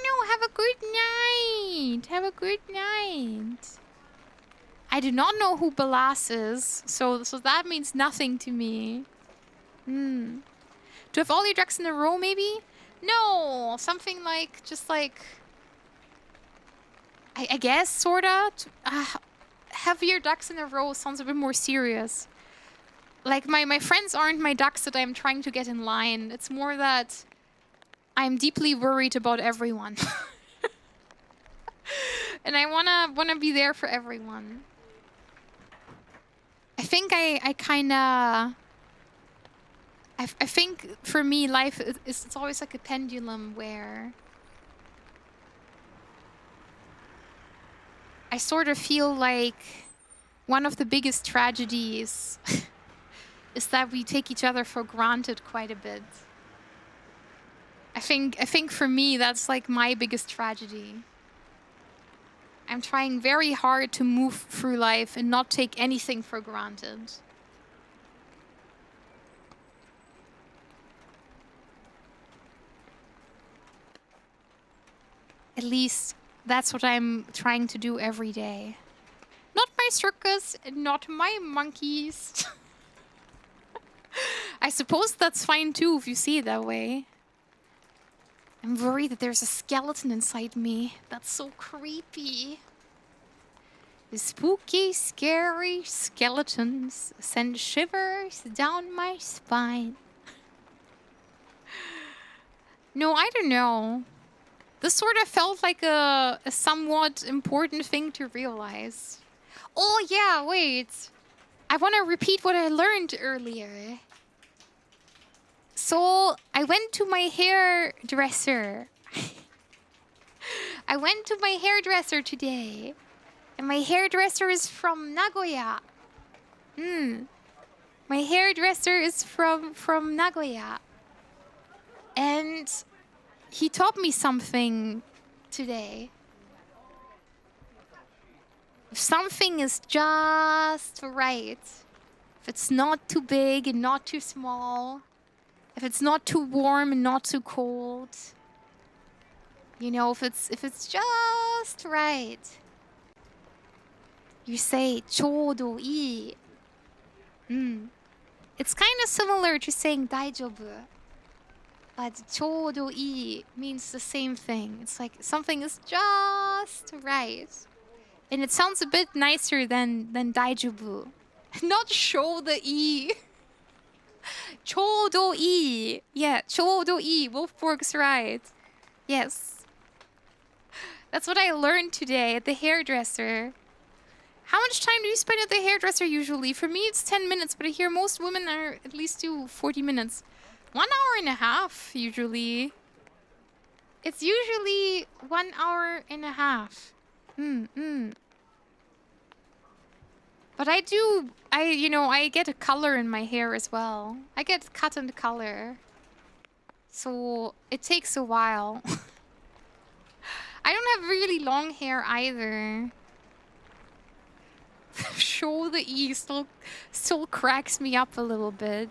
no, have a good night. Have a good night. I do not know who Balas is, so that means nothing to me. To have all your ducks in a row, maybe? No, something like, just like... I guess, sorta. Have your ducks in a row sounds a bit more serious. Like, my friends aren't my ducks that I'm trying to get in line. It's more that I'm deeply worried about everyone. And I wanna be there for everyone. I think I think for me life it's always like a pendulum where I sort of feel like one of the biggest tragedies is that we take each other for granted quite a bit. I think for me that's like my biggest tragedy. I'm trying very hard to move through life and not take anything for granted. At least that's what I'm trying to do every day. Not my circus, not my monkeys. I suppose that's fine too if you see it that way. I'm worried that there's a skeleton inside me. That's so creepy. The spooky, scary skeletons send shivers down my spine. No, I don't know. This sort of felt like a somewhat important thing to realize. Oh yeah, wait. I want to repeat what I learned earlier. So, I went to my hairdresser. I went to my hairdresser today. And my hairdresser is from Nagoya. My hairdresser is from Nagoya. And he taught me something today. If something is just right, if it's not too big and not too small, if it's not too warm and not too cold, you know, if it's just right, you say ちょうどいい. It's kind of similar to saying 大丈夫. But ちょうどいい means the same thing. It's like something is just right. And it sounds a bit nicer than 大丈夫. Not ちょうどいい. ちょうどいい. Yeah, ちょうどいい. Wolfborg's right. Yes. That's what I learned today at the hairdresser. How much time do you spend at the hairdresser usually? For me, it's 10 minutes, but I hear most women are at least do 40 minutes. 1 hour and a half, usually. It's usually 1 hour and a half. But I get a color in my hair as well. I get cut and color. So it takes a while. I don't have really long hair either. Show the E still cracks me up a little bit.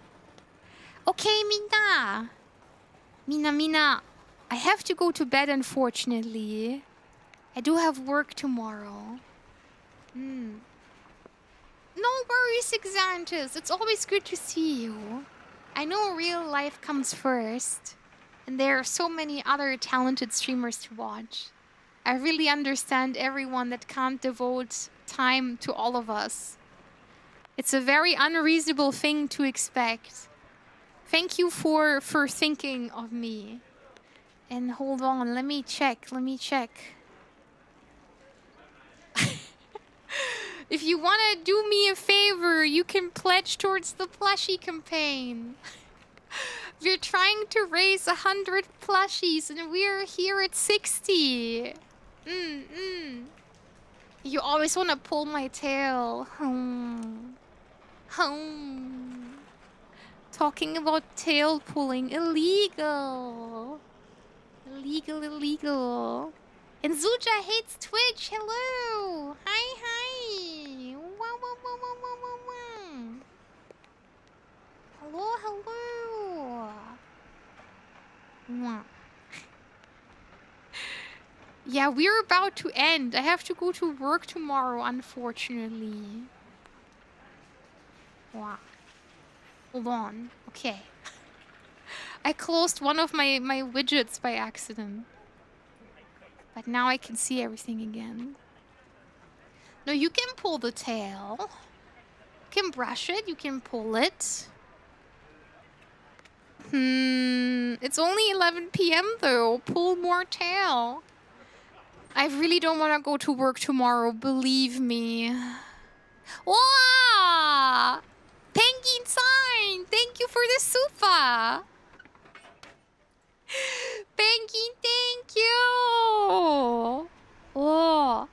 Okay, Mina. Mina. I have to go to bed, unfortunately. I do have work tomorrow. No worries, Xantus. It's always good to see you. I know real life comes first. And there are so many other talented streamers to watch. I really understand everyone that can't devote time to all of us. It's a very unreasonable thing to expect. Thank you for thinking of me. And hold on, let me check. If you want to do me a favor, you can pledge towards the plushie campaign. We're trying to raise 100 plushies and we're here at 60. You always want to pull my tail. Talking about tail pulling. Illegal. Illegal. And Zuja hates Twitch. Hello. Hi. Wow. Hello. Mwah. Yeah, we're about to end. I have to go to work tomorrow, unfortunately. Wow. Hold on. Okay. I closed one of my widgets by accident. But now I can see everything again. No, you can pull the tail. You can brush it. You can pull it. It's only 11 p.m. though. Pull more tail. I really don't want to go to work tomorrow, believe me. Wow! Penguin sign! Thank you for the sufa! Penguin, thank you! Oh!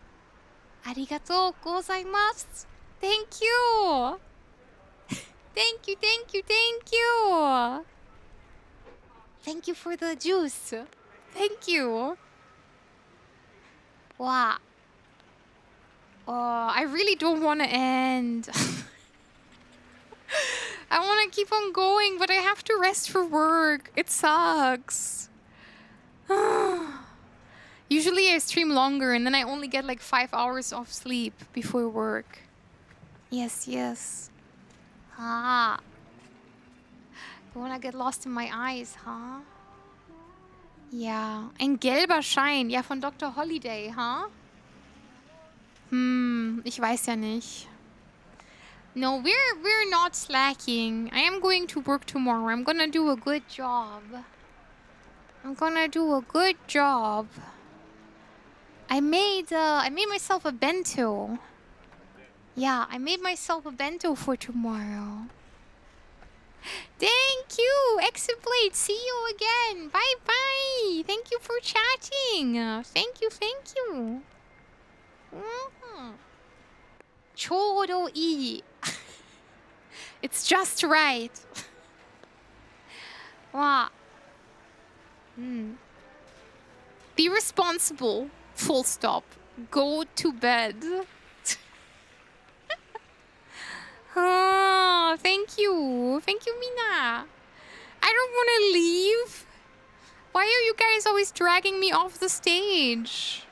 Arigatou gozaimasu! Thank you! Thank you! Thank you for the juice. Thank you. Wow. Oh, I really don't want to end. I want to keep on going, but I have to rest for work. It sucks. Usually I stream longer and then I only get like 5 hours of sleep before work. Yes. Ah. You wanna get lost in my eyes, huh? Ja. Ein gelber Schein. Ja, von Dr. Holiday, huh? Ich weiß ja nicht. No, we're not slacking. I am going to work tomorrow. I'm gonna do a good job. I made myself a bento. Yeah, I made myself a bento for tomorrow. Thank you, Exoblade. See you again. Bye. Thank you for chatting. Thank you. Chodo ii. It's just right. Wow. Be responsible. Full stop. Go to bed. Oh, thank you. Thank you, Mina. I don't want to leave. Why are you guys always dragging me off the stage?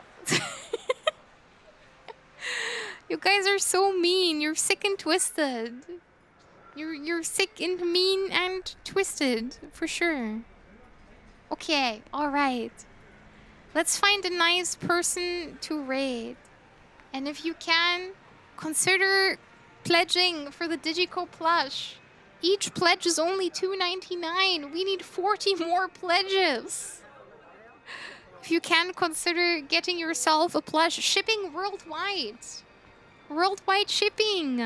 You guys are so mean. You're sick and twisted. You're sick and mean and twisted, for sure. Okay, alright. Let's find a nice person to raid. And if you can, consider pledging for the Digico plush. Each pledge is only $2.99. We need 40 more pledges. If you can, consider getting yourself a plush. Shipping worldwide. Worldwide shipping.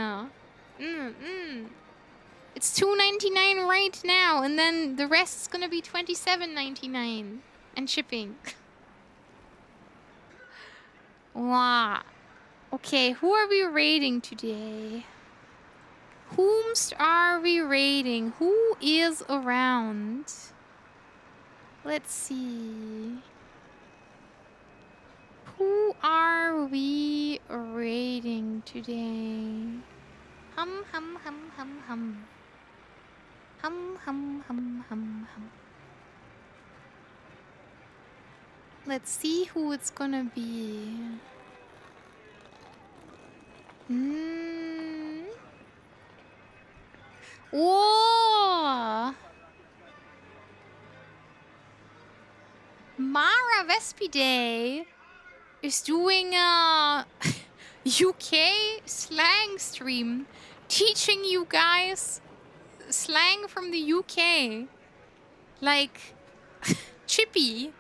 It's $2.99 right now, and then the rest is gonna be $27.99 and shipping. Wow. Okay, who are we raiding today? Whomst are we raiding? Who is around? Let's see. Who are we raiding today? Hum. Let's see who it's gonna be. Oh! Mara Vespide is doing a UK slang stream, teaching you guys slang from the UK, like chippy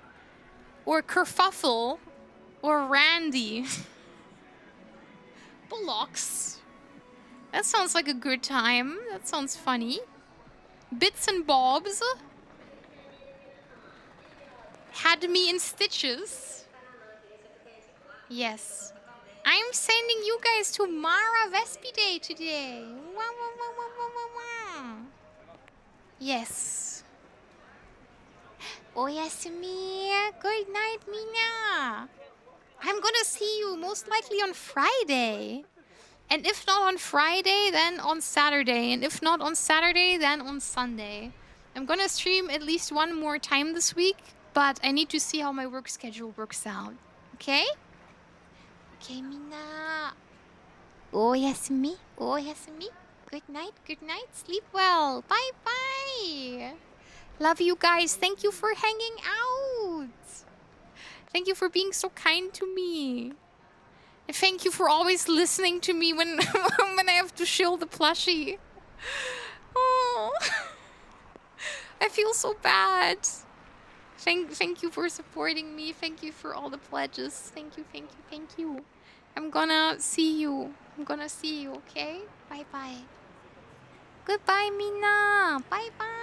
or kerfuffle or randy. Roblox. That sounds like a good time. That sounds funny. Bits and bobs. Had me in stitches. Yes. I'm sending you guys to Mara Vespi Day today. Wah, wah, wah, wah, wah, wah, wah. Yes. Oyasumi. Good night, Mina. I'm gonna see you most likely on Friday. And if not on Friday, then on Saturday. And if not on Saturday, then on Sunday. I'm gonna stream at least one more time this week, but I need to see how my work schedule works out. Okay? Okay, Mina. Oyasumi. Oyasumi. Good night. Good night. Sleep well. Bye-bye. Love you guys. Thank you for hanging out. Thank you for being so kind to me. And thank you for always listening to me when when I have to shill the plushie. Oh. I feel so bad. Thank you for supporting me. Thank you for all the pledges. Thank you, thank you, thank you. I'm gonna see you. I'm gonna see you, okay? Bye-bye. Goodbye, Mina. Bye-bye.